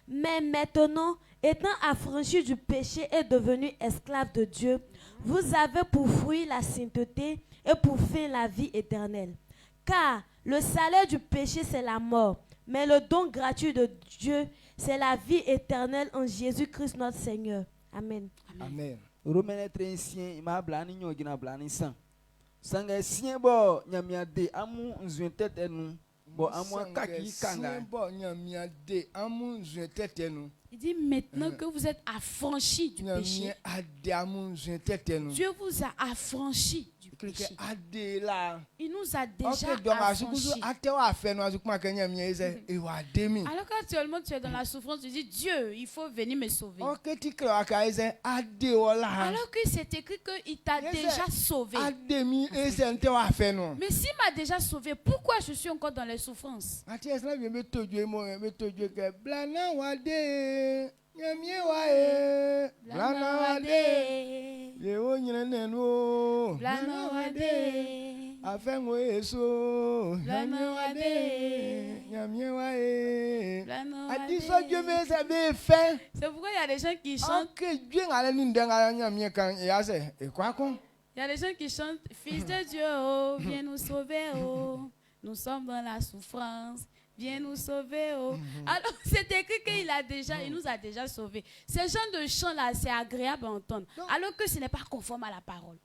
S3: Mais maintenant, étant affranchis du péché et devenus esclaves de Dieu, vous avez pour fruit la sainteté et pour fin la vie éternelle. Car le salaire du péché, c'est la mort, mais le don gratuit de Dieu, c'est la vie éternelle en Jésus-Christ notre Seigneur. Amen.
S2: Amen.
S4: Romains 3, ima blani nyogina blani san. Sanga siembo nyamia de amu nzwentete nu.
S1: Il dit maintenant que vous êtes affranchis du péché. Dieu vous a affranchis du péché. Il nous a déjà affranchis. Alors qu'actuellement tu es dans la souffrance, tu dis Dieu, il faut venir me sauver. Alors que c'est écrit qu'il t'a déjà sauvé. Mais s'il m'a déjà sauvé, pourquoi je suis encore dans les souffrances? C'est pourquoi il y a des gens qui chantent. Il y a des gens qui chantent Fils de Dieu, oh, viens nous sauver, oh. Nous sommes dans la souffrance. Viens nous sauver. Oh. Alors, c'est écrit qu'il nous a déjà sauvés. Ce genre de chant-là, c'est agréable à entendre. Alors que ce n'est pas conforme à la parole.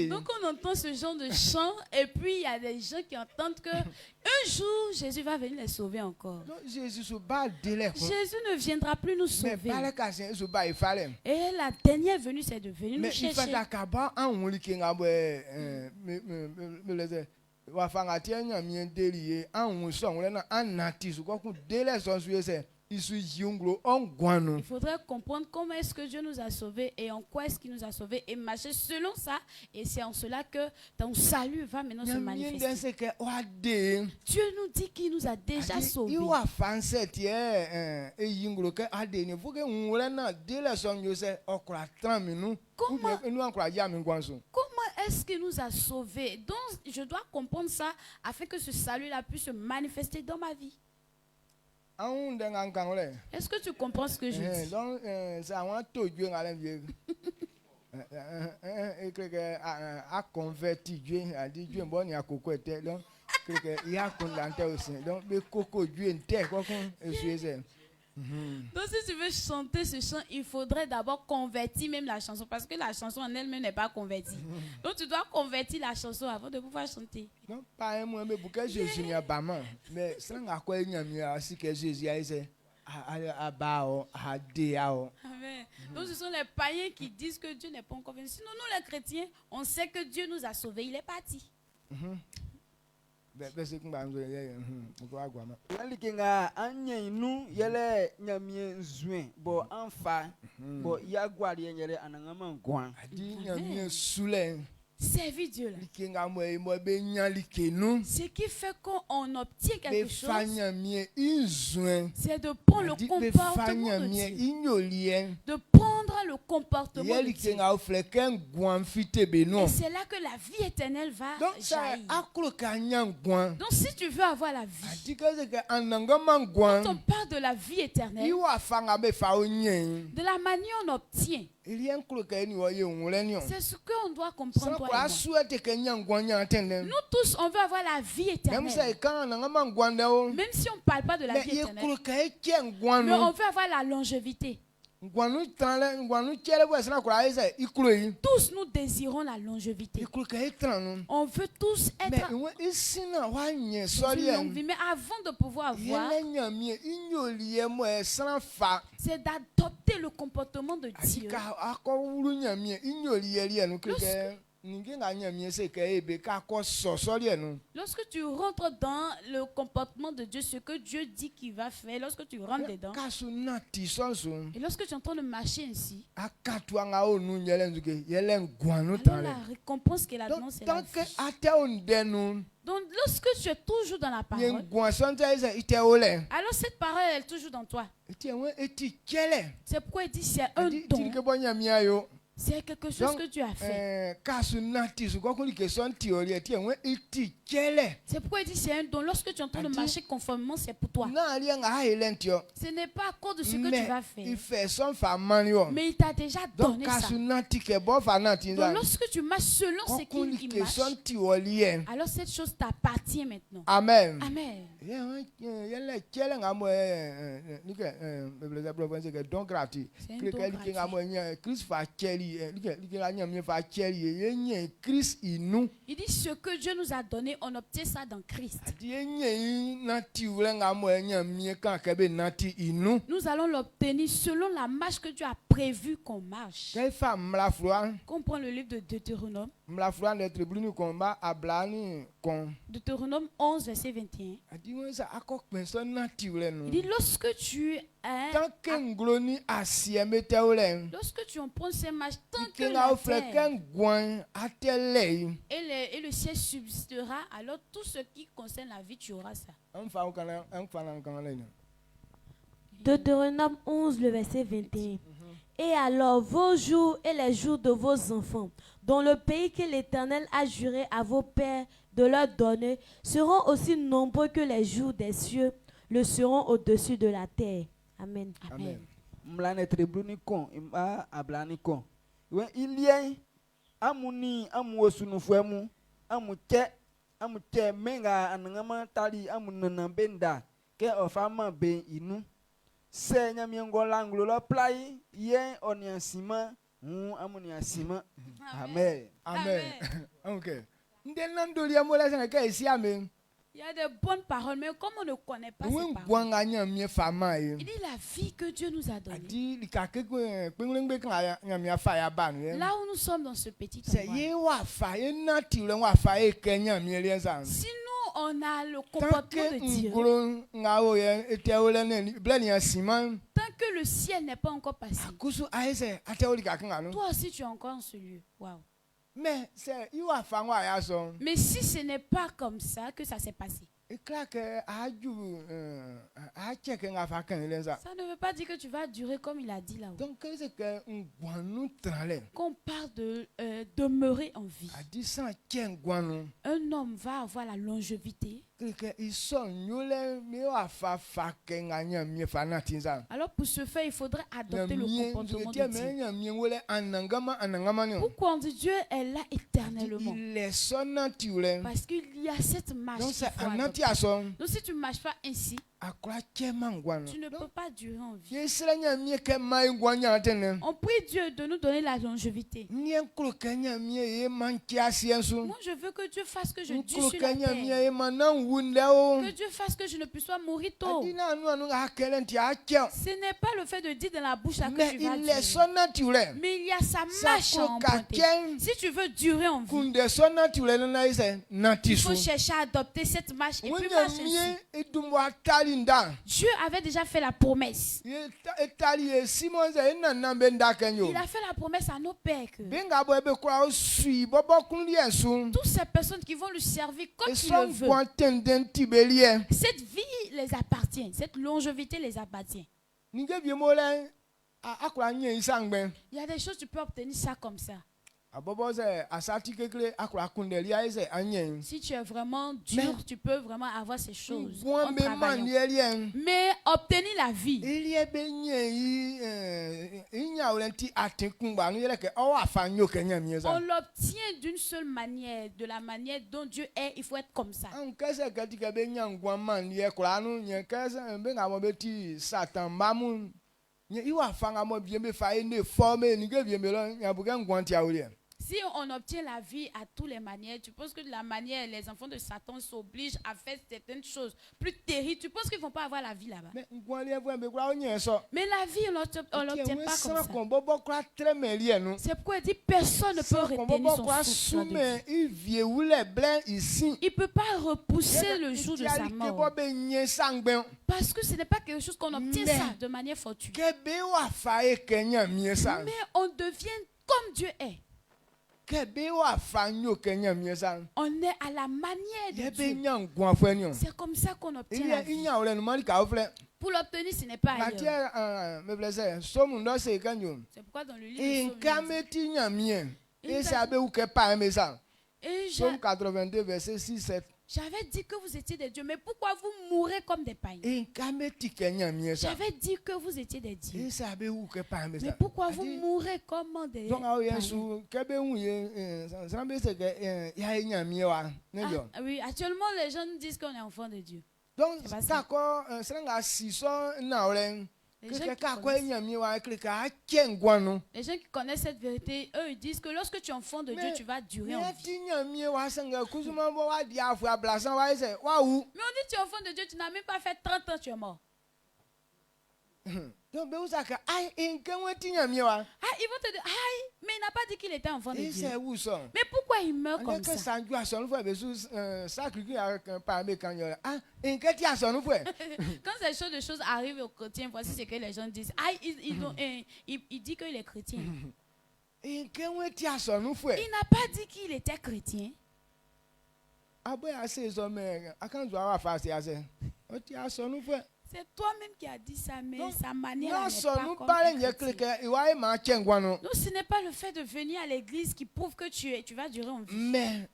S1: Donc on entend ce genre de chant et puis il y a des gens qui entendent que un jour Jésus va venir les sauver encore. Jésus ne viendra plus nous sauver. Et la dernière venue, c'est de venir nous chercher. Il faudrait comprendre comment est-ce que Dieu nous a sauvés et en quoi est-ce qu'il nous a sauvés et marcher selon ça. Et c'est en cela que ton salut va maintenant se manifester. Dieu nous dit qu'il nous a déjà sauvés. Comment est-ce qu'il nous a sauvés? Donc, je dois comprendre ça afin que ce salut-là puisse se manifester dans ma vie. Est-ce que tu comprends ce que je dis?
S2: Donc, ça va tout Dieu à l'envie. A converti Dieu, a dit Dieu bon, il y a coco était donc il y a condamné aussi. Donc, le coco Dieu était quoi qu'on est.
S1: Donc si tu veux chanter ce chant, il faudrait d'abord convertir même la chanson, parce que la chanson en elle-même n'est pas convertie. Donc tu dois convertir la chanson avant de pouvoir chanter.
S2: Non, pas moi, mais pourquoi Jésus n'y a pas mal. Mais ça n'a quoi il y a mieux aussi que Jésus a dit
S1: Amen. Donc ce sont les païens qui disent que Dieu n'est pas encore venu. Sinon nous les chrétiens, on sait que Dieu nous a sauvés, il est parti.
S4: Yalikinga anye inu yele nyamie zuen bo anfa bo yagwari yenyere anangama ngwan
S2: adi nyamie sule
S1: servir Dieu là. Ce qui fait qu'on obtient quelque chose, c'est de prendre le comportement de Dieu. De prendre le comportement de Dieu. Et c'est là que la vie éternelle va jaillir. Donc si tu veux avoir la vie, quand on parle de la vie éternelle, de la manière on obtient, c'est ce qu'on doit comprendre. Nous tous, on veut avoir la vie éternelle. Même si on ne parle pas de la vie éternelle, mais on veut avoir la longévité. Tous nous désirons la longévité. On veut tous être une longue vie, mais avant de pouvoir avoir, c'est d'adopter le comportement de Dieu. Lorsque tu rentres dans le comportement de Dieu, ce que Dieu dit qu'il va faire, lorsque tu rentres dedans, et lorsque tu es en train de marcher ainsi, alors la récompense qu'elle a donnée, c'est la vie. Donc lorsque tu es toujours dans la parole, alors cette parole elle est toujours dans toi. C'est pourquoi il dit c'est un don. C'est quelque chose que tu as fait. C'est pourquoi il dit c'est un don. Lorsque tu es en train de marcher conformément, c'est pour toi. Ce n'est pas à cause de ce que tu vas faire. Mais il t'a déjà donné ça. Donc lorsque tu marches selon ce qu'il marche, alors cette chose t'appartient maintenant.
S2: Amen.
S1: Amen. Il dit ce que Dieu nous a donné, on obtient ça dans Christ. Nous allons l'obtenir selon la marche que Dieu a prévu qu'on marche. Qu'on prend le livre de Deutéronome. Deutéronome 11, verset 21. Il dit lorsque tu lorsque tu empruntes ces marches, tant que la terre et le ciel subsistera, alors tout ce qui concerne la vie, tu auras ça.
S3: Deutéronome 11, le verset 21. Et alors vos jours et les jours de vos enfants, dont le pays que l'Éternel a juré à vos pères de leur donner, seront aussi nombreux que les jours des cieux le seront au-dessus de la terre. Amen.
S1: Amen.
S2: Amen. Amen. Okay. Il y
S1: a de bonnes paroles, mais comme on ne connaît pas ces paroles, il dit la vie que Dieu nous a donnée. Là où nous sommes dans ce petit endroit, si nous on a le comportement de Dieu, tant que le ciel n'est pas encore passé, toi aussi tu es encore en ce lieu. Wow.
S2: Mais si ce n'est pas comme ça que ça s'est passé,
S1: Ça ne veut pas dire que tu vas durer comme il a dit là-haut.
S2: Donc,
S1: quand on parle de demeurer en vie, un homme va avoir la longévité. Alors pour ce faire, il faudrait adopter le comportement de Dieu. Pourquoi on dit Dieu est là éternellement? Parce qu'il y a cette marche. Donc si tu ne marches pas ainsi, tu ne peux pas durer en vie. On prie Dieu de nous donner la longévité. Moi, je veux que Dieu fasse que je dure sur la terre. Que Dieu fasse que je ne puisse pas mourir tôt. Ce n'est pas le fait de dire dans la bouche là que tu vas durer. Mais il y a sa marche à emprunter. Si tu veux durer en vie, il faut chercher à adopter cette marche et puis marcher ainsi. Dieu avait déjà fait la promesse. Il a fait la promesse à nos pères que toutes ces personnes qui vont lui servir comme il le veut, cette vie les appartient, cette longévité les appartient. Il y a des choses tu peux obtenir ça comme ça. Si tu es vraiment dur, tu peux vraiment avoir ces choses. Mais obtenir la vie, on l'obtient d'une seule manière, de la manière dont Dieu est. Il faut être comme ça. Si on obtient la vie à toutes les manières, tu penses que de la manière, les enfants de Satan s'obligent à faire certaines choses plus terribles, tu penses qu'ils ne vont pas avoir la vie là-bas? Mais la vie, on ne l'obtient pas comme ça. C'est pourquoi il dit personne ne peut retenir son souffle. Il ne peut pas repousser le jour de sa mort. Parce que ce n'est pas quelque chose qu'on obtient ça de manière fortuite. Mais on devient comme Dieu est. On est à la manière de Dieu. C'est comme ça qu'on obtient la vie. Pour l'obtenir, ce n'est pas ailleurs. C'est pourquoi dans le livre
S2: Psaume 82, verset 6-7.
S1: J'avais dit que vous étiez des dieux, mais pourquoi vous mourrez comme des païens? J'avais dit que vous étiez des dieux, mais pourquoi vous mourrez comme des païens? Oui, actuellement les gens nous disent qu'on est enfant de Dieu.
S2: Donc, d'accord, les gens
S1: qui connaissent cette vérité, eux, ils disent que lorsque tu es enfant de Dieu, tu vas durer en vie. Mais on dit tu es enfant de Dieu, tu n'as même pas fait 30 ans, tu es mort.
S2: Ils vont te dire,
S1: mais il n'a pas dit qu'il était enfant de Dieu. Mais pourquoi il meurt comme ça? Quand ces choses arrivent aux chrétiens, voici ce que les gens disent. Il dit qu'il est chrétien. Il n'a pas dit qu'il était chrétien. C'est toi-même qui as dit ça, mais sa manière n'est pas comme chrétien. Donc ce n'est pas le fait de venir à l'église qui prouve que tu vas durer en vie. Mais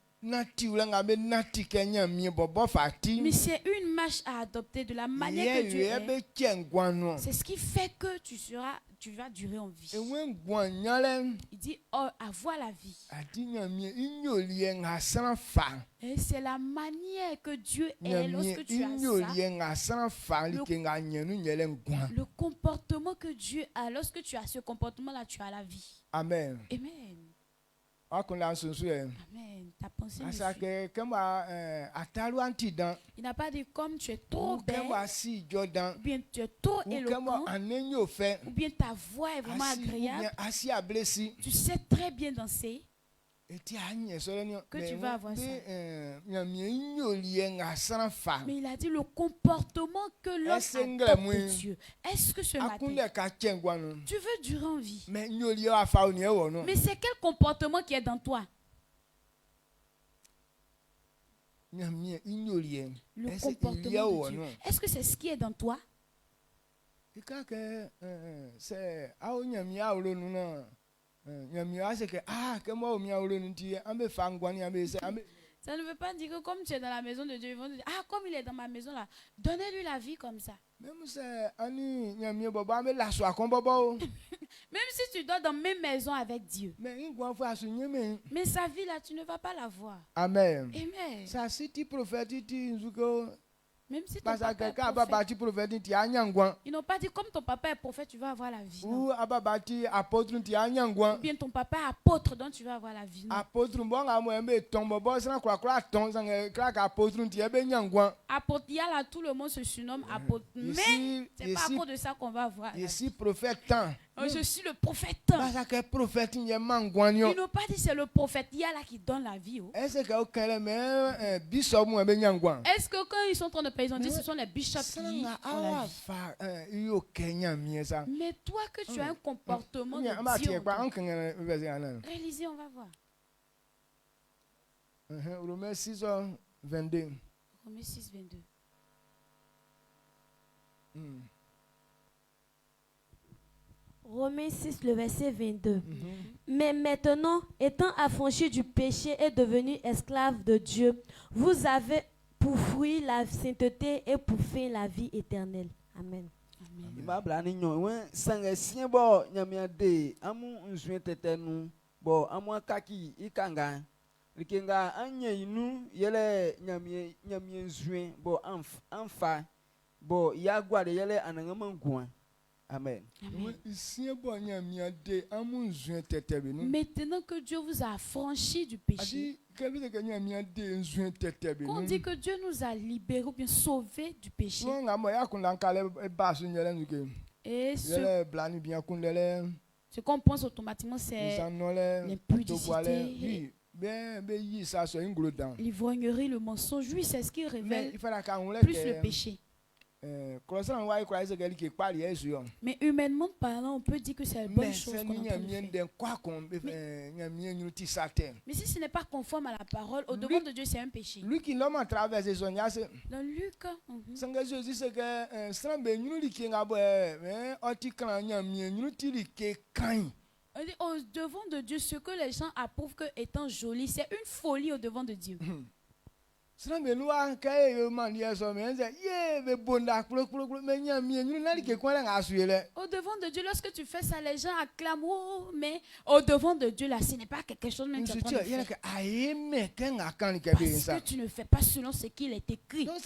S1: c'est une marche à adopter de la manière que Dieu est. C'est ce qui fait que tu vas durer en vie. Il dit avoir la vie. Et c'est la manière que Dieu est lorsque tu as ça. Le comportement que Dieu a, lorsque tu as ce comportement-là, tu as la vie.
S2: Amen.
S1: Amen.
S2: Amen.
S1: Ta pensée me suit. Il n'a pas dit comme tu es trop belle, ou bien tu es trop éloquent, ou bien ta voix est vraiment agréable. Tu sais très bien danser. Que tu vas avoir ça. Mais il a dit le comportement que l'homme adopte de Dieu. Est-ce que ce matin, tu veux durer en vie? Mais c'est quel comportement qui est dans toi? Le comportement de Dieu. Est-ce que c'est ce qui est dans toi? Ça ne veut pas dire que comme tu es dans la maison de Dieu, ils vont te dire, ah, comme il est dans ma maison là, donnez-lui la vie comme ça. Même si tu dors dans mes maisons avec Dieu, mais sa vie là, tu ne vas pas la voir.
S2: Amen.
S1: Amen.
S2: Ça, si tu prophètes,
S1: même si ton papa est prophète, ils n'ont pas dit comme ton papa est prophète, tu vas avoir la vie. Ou bien ton papa est apôtre, donc tu vas avoir la vie. Apôtre, il y a là, tout le monde se surnomme apôtre. Mais c'est pas à cause de ça qu'on va avoir.
S2: Ici, prophète.
S1: Je suis le prophète. Ils n'ont pas dit c'est le prophète. Il y a là qui donne la vie. Est-ce que quand ils sont en train de parler, ils ont dit ce sont les bishops qui ont la vie. Mais toi que tu as un comportement de Dieu. Réalisez, on va voir.
S2: Romains 6, 22.
S1: Romains 6, 22.
S3: Romains 6, le verset 22. Mais maintenant, étant affranchis du péché et devenus esclaves de Dieu, vous avez pour fruit la sainteté et pour fin la vie éternelle. Amen.
S1: Amen. Maintenant que Dieu vous a affranchi du péché, on dit que Dieu nous a libérés ou bien sauvés du péché. Et ce qu'on pense automatiquement, c'est l'impudicité, l'ivrognerie, le mensonge. Oui, c'est ce qui révèle plus le péché. Mais humainement parlant, on peut dire que c'est la bonne chose qu'on a fait. Mais si ce n'est pas conforme à la parole, au devant de Dieu, c'est un péché. Dans Luc, au devant de Dieu, ce que les gens approuvent comme étant joli, c'est une folie au devant de Dieu. Au devant de Dieu, lorsque tu fais ça, les gens acclament, oh, mais au devant de Dieu, là, ce n'est pas quelque chose même que tu es en train de faire. Parce que tu ne fais pas selon ce qu'il est écrit. Donc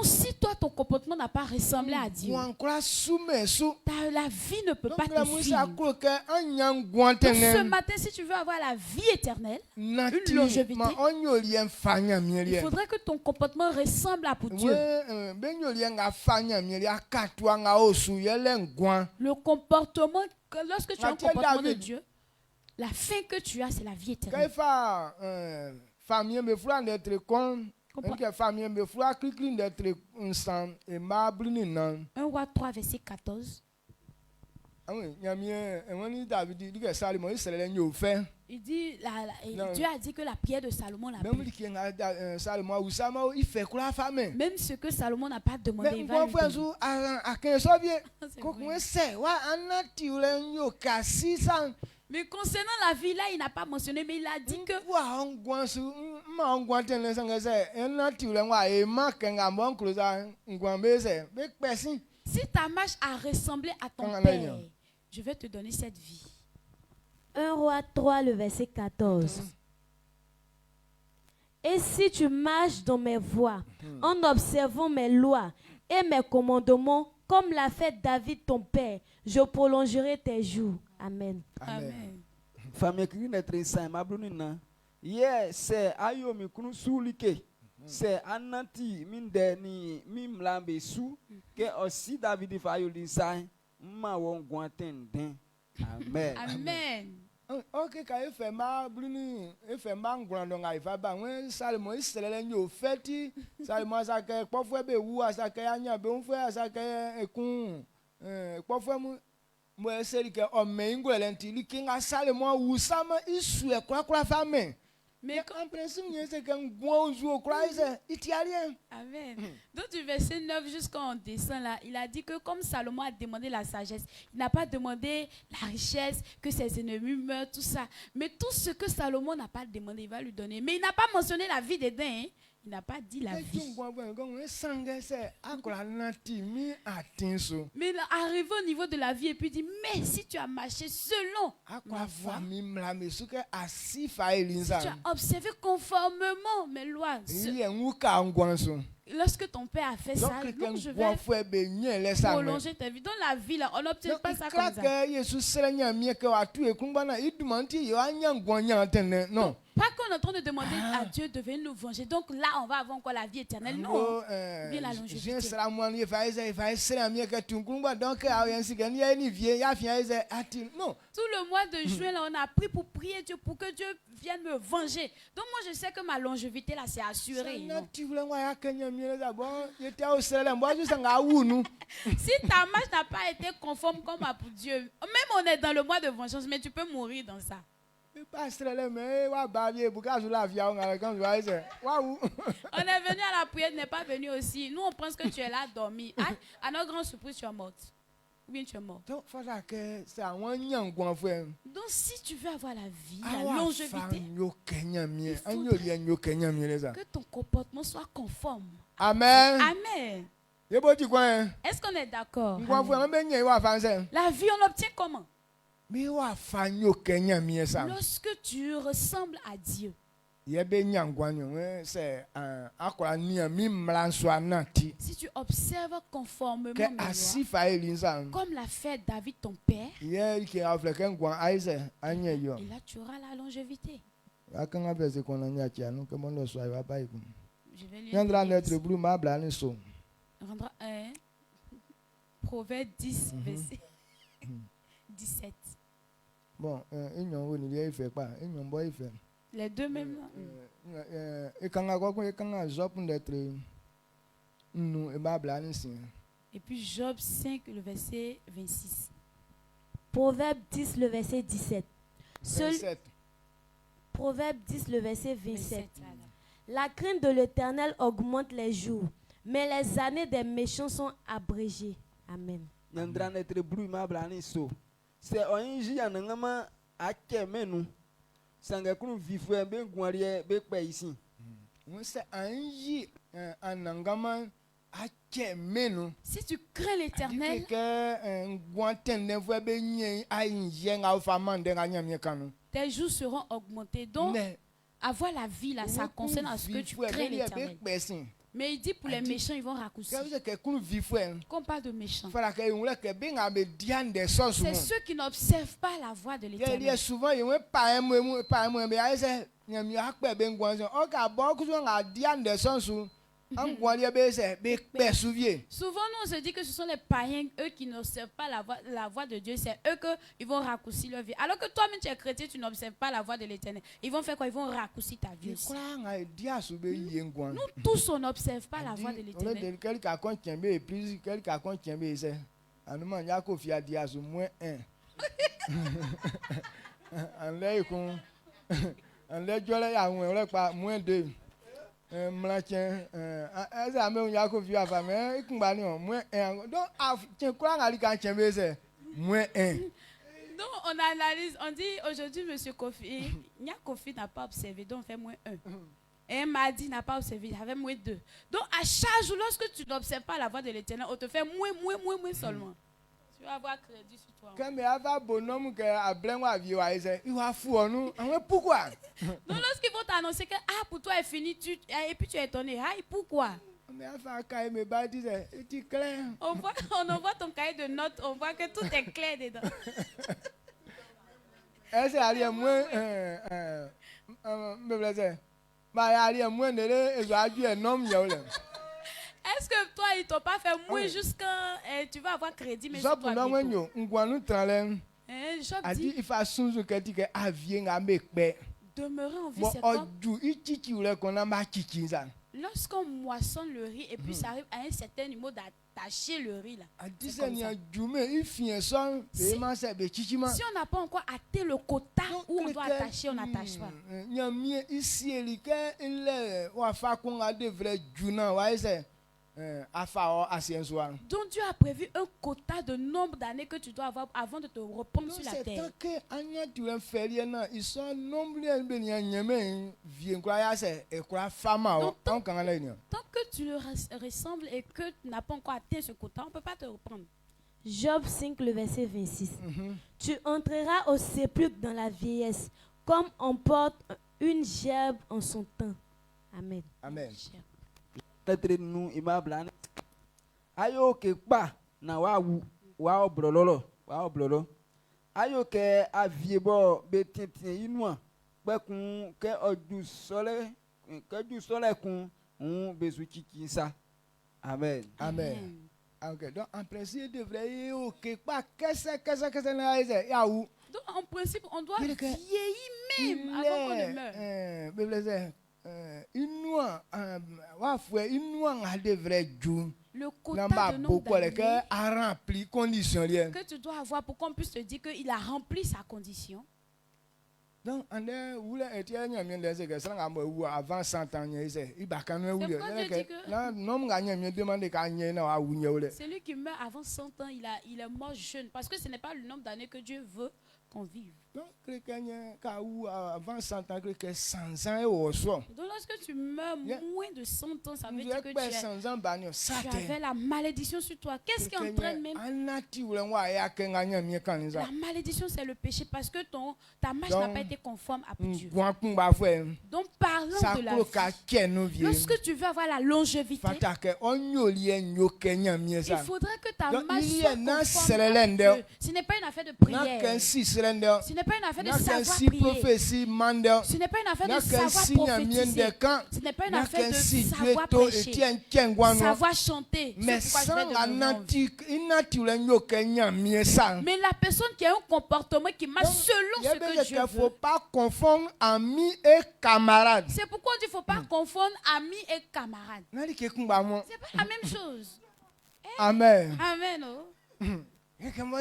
S1: si toi, ton comportement n'a pas ressemblé à Dieu, la vie ne peut pas te suivre. Donc ce matin, si tu veux avoir la vie éternelle, une longévité, il faudrait que ton comportement ressemble à pour Dieu. Le comportement, lorsque tu as un comportement de Dieu, la fin que tu as, c'est la vie éternelle. 1 Roi 3, verset 14. Il dit, Dieu a dit que la prière de Salomon l'a plu. Même ce que Salomon n'a pas demandé, il va lui donner. Mais concernant la vie, là, il n'a pas mentionné, mais il a dit que si ta marche a ressemblé à ton père, je vais te donner cette vie.
S3: 1 Roi 3, le verset 14. Et si tu marches dans mes voies, en observant mes lois et mes commandements, comme l'a fait David ton père, je prolongerai tes jours. Amen.
S1: Amen.
S4: C'est ananti mindeni mimlambe su que aussi David fayolisa ma won gwanten den. Amen.
S1: Amen.
S2: Ok, quand il fait mal, Bruni, il fait mal, grandon, il va bien. Salomon, il se lève au fait. Salomon, ça que parfois, ou ça que anya, bon frère, ça que con, parfois, moi, c'est que on met une gueule, il king à Salomon, ou ça, il suit quoi femme.
S1: Mais Amen. Donc du verset 9 jusqu'en descend là, il a dit que comme Salomon a demandé la sagesse, il n'a pas demandé la richesse, que ses ennemis meurent, tout ça. Mais tout ce que Salomon n'a pas demandé, il va lui donner. Mais il n'a pas mentionné la vie des dents. Hein. Il n'a pas dit la vie. Mais il est arrivé au niveau de la vie et puis il dit, mais si tu as marché selon ma voie, si tu as observé conformément mes lois, lorsque ton père a fait ça, donc je vais prolonger ta vie. Dans la vie, là, on n'obtient pas ça comme ça. Non. Pas qu'on est en train de demander à Dieu de venir nous venger. Donc là, on va avoir encore la vie éternelle. Non. Bien la longévité. Tout le mois de juin, là, on a pris pour prier Dieu pour que Dieu vienne me venger. Donc moi, je sais que ma longévité, là, c'est assuré. Si ta marche n'a pas été conforme comme à pour Dieu, même on est dans le mois de vengeance, mais tu peux mourir dans ça. On est venu à la prière, n'est pas venu aussi. Nous, on pense que tu es là dormi. À notre grande surprise, tu es morte. Ou bien tu es mort. Donc, si tu veux avoir la vie, la longévité, que ton comportement soit conforme.
S2: Amen.
S1: Amen. Est-ce qu'on est d'accord? La vie, on l'obtient comment? Lorsque tu ressembles à Dieu. Si tu observes conformément mes lois, comme l'a fait David ton père, et là tu auras la longévité. Je vais lire Proverbe 10, verset 17.
S2: Bon,
S1: les deux mêmes. Et puis Job 5, le verset 26.
S3: Proverbe 10, le verset 17. Proverbe 10, le verset 27. La crainte de l'Éternel augmente les jours, mais les années des méchants sont abrégées. Amen.
S4: C'est un akemenu sangakunu vifwe be guarie be pe ici.
S1: Si tu crains l'Éternel, tes jours seront augmentés. Donc, avoir la vie là, ça concerne à ce que tu crains l'Éternel. Mais il dit pour les méchants, ils vont raccourcir. Quand on parle de méchants, c'est ceux qui n'observent pas la voie de l'Éternel. Souvent, nous on se dit que ce sont les païens, eux qui n'observent pas la voie de Dieu, c'est eux qui vont raccourcir leur vie. Alors que toi-même tu es chrétien, tu n'observes pas la voie de l'Éternel. Ils vont faire quoi? Ils vont raccourcir ta vie aussi. Nous tous, on n'observe pas la voie de l'Éternel. Donc on analyse, on dit aujourd'hui monsieur Kofi, Kofi n'a pas observé, donc on fait -1. Et Madi n'a pas observé, il avait -2. Donc à chaque jour, lorsque tu n'observes pas la voie de l'Éternel, on te fait moins seulement. Tu vas avoir crédit sur toi.
S2: Pourquoi?
S1: Donc lorsqu'ils vont t'annoncer que pour toi est fini, et puis tu es étonné, pourquoi? On envoie ton cahier de notes, on voit que tout est clair dedans.
S2: Est-ce
S1: que toi, ils t'ont pas fait moins jusqu'à tu vas avoir crédit, mais sur toi Job dit, demeurer en vie, c'est comme lorsqu'on moissonne le riz et puis ça arrive à un certain niveau attaché le riz là.
S2: Si on
S1: n'a pas encore atteint le quota où on doit attacher, on n'attache pas. Donc Dieu a prévu un quota de nombre d'années que tu dois avoir avant de te reprendre sur la terre. Donc, tant que tu le ressembles et que tu n'as pas encore atteint ce quota, on ne peut pas te reprendre.
S3: Job 5, le verset 26. Tu entreras au sépulcre dans la vieillesse, comme on porte une gerbe en son temps. Amen.
S2: Amen.
S4: Ayo ke pa na wa obrololo ayo ke aviebo betintin inua pe kun ke oju sole kun bezu chikinsa. Amen.
S2: Amen. Ok, donc en principe devrait ok pas qu'est-ce na yaou.
S1: Donc en principe on doit vieillir même avant qu'on ne meure. Le quota de nombre d'années que tu dois avoir pour qu'on puisse te dire qu'il a rempli sa condition.
S2: Donc, avant 100 ans,
S1: celui qui meurt avant 100 ans, il est mort jeune parce que ce n'est pas le nombre d'années que Dieu veut qu'on vive.
S2: Donc, avant 100 ans, 100 ans.
S1: Donc, lorsque tu meurs moins de 100 ans, ça veut dire que tu avais la malédiction sur toi. Qu'est-ce qui entraîne même? La malédiction, c'est le péché parce que ta marche n'a pas été conforme à Dieu. Donc, parlant de la vie, lorsque tu veux avoir la longévité, il faudrait que ta marche soit conforme à Dieu. Ce n'est pas une affaire de prière. Ce n'est pas une affaire de savoir prier. Ce n'est pas une affaire de savoir prophétiser. Ce n'est pas une affaire de savoir prêcher, savoir chanter. Mais la personne qui a un comportement qui marche selon ce que Dieu veut. Il ne faut pas confondre amis et camarades. C'est pourquoi il ne faut pas confondre amis et camarades. Ce n'est pas la même chose.
S2: Amen.
S1: Amen. Oh.
S2: Comme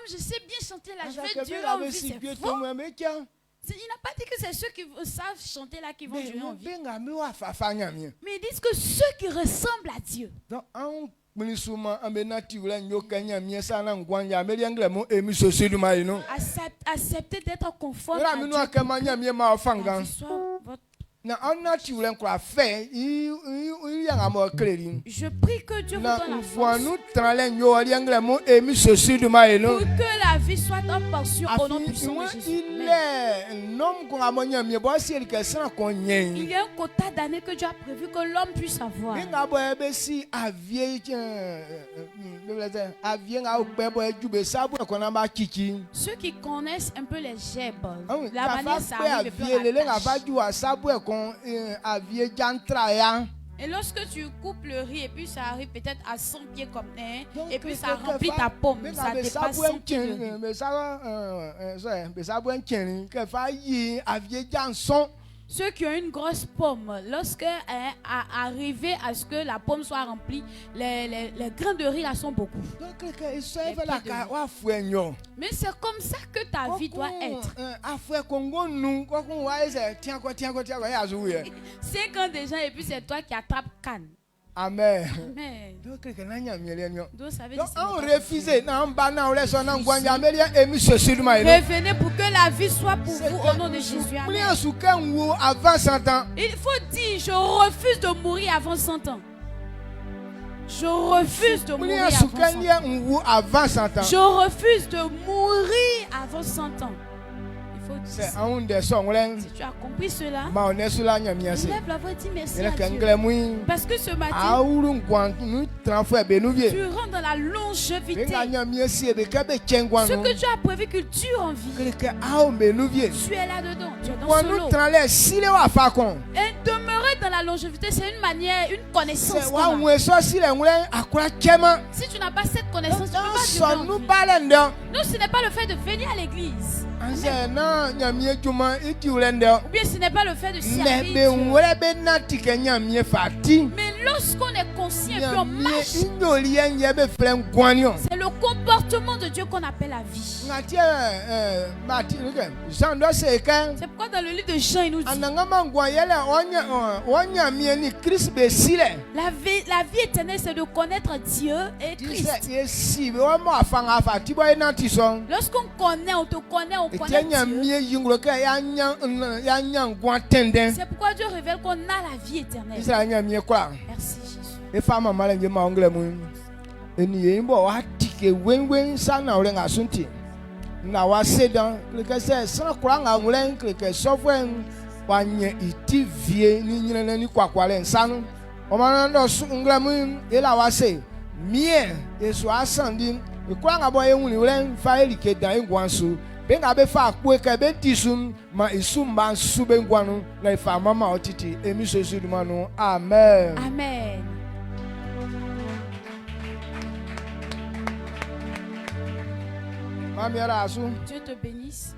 S1: je sais bien chanter là, je vais Dieu en vie, c'est faux. Il n'a pas dit que c'est ceux qui savent chanter là qui vont Dieu en vie. Mais ils disent que ceux qui ressemblent à Dieu. Acceptez d'être conforme à Dieu. Je prie que Dieu vous donne la force pour que la vie soit en portion au nom puissant de Jésus. Il y a un quota d'années que Dieu a prévu que l'homme puisse avoir. Ceux qui connaissent un peu les gerbes, la manière ça arrive et puis et lorsque tu coupes le riz et puis ça arrive peut-être à 100 pieds comme et puis ça remplit ta pomme, ça dépasse 100 pieds de riz. Ceux qui ont une grosse pomme, lorsque arrivé à ce que la pomme soit remplie, les grains de riz là sont beaucoup. Mais c'est comme ça que ta vie doit être. 5 ans déjà et puis c'est toi qui attrapes canne.
S2: Amen.
S1: Amen. Donc, revenez pour que la vie soit pour vous au nom de Jésus. Amen. Il faut dire, je refuse de mourir avant 100 ans. Je refuse de mourir avant 100 ans. Je refuse de mourir avant 100 ans. Si tu as compris cela, lève la voix et dis merci à Dieu. Parce que ce matin, tu rentres dans la longévité. Ce que Dieu a prévu que tu en vie, tu es là-dedans. Tu es dans ce lot. Et demeurer dans la longévité, c'est une manière, une connaissance. Si tu n'as pas cette connaissance, tu ne peux pas vivre. Non, ce n'est pas le fait de venir à l'église. Ou bien ce n'est pas le fait de servir Dieu. Mais lorsqu'on est conscient et puis on marche, c'est le comportement de Dieu qu'on appelle la vie. C'est pourquoi dans le livre de Jean, il nous dit la vie éternelle, c'est de connaître Dieu et Christ. Lorsqu'on connaît, on te connaît, on connaît Dieu. C'est pourquoi Dieu révèle qu'on a la vie éternelle. Merci Jésus.
S2: Amen.
S1: Amen. Dieu te bénisse.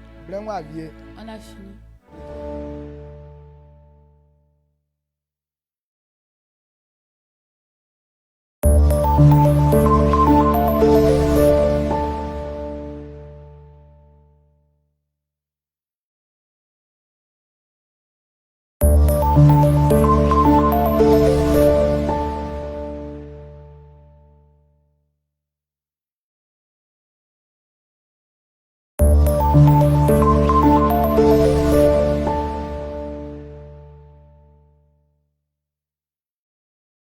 S1: On a fini.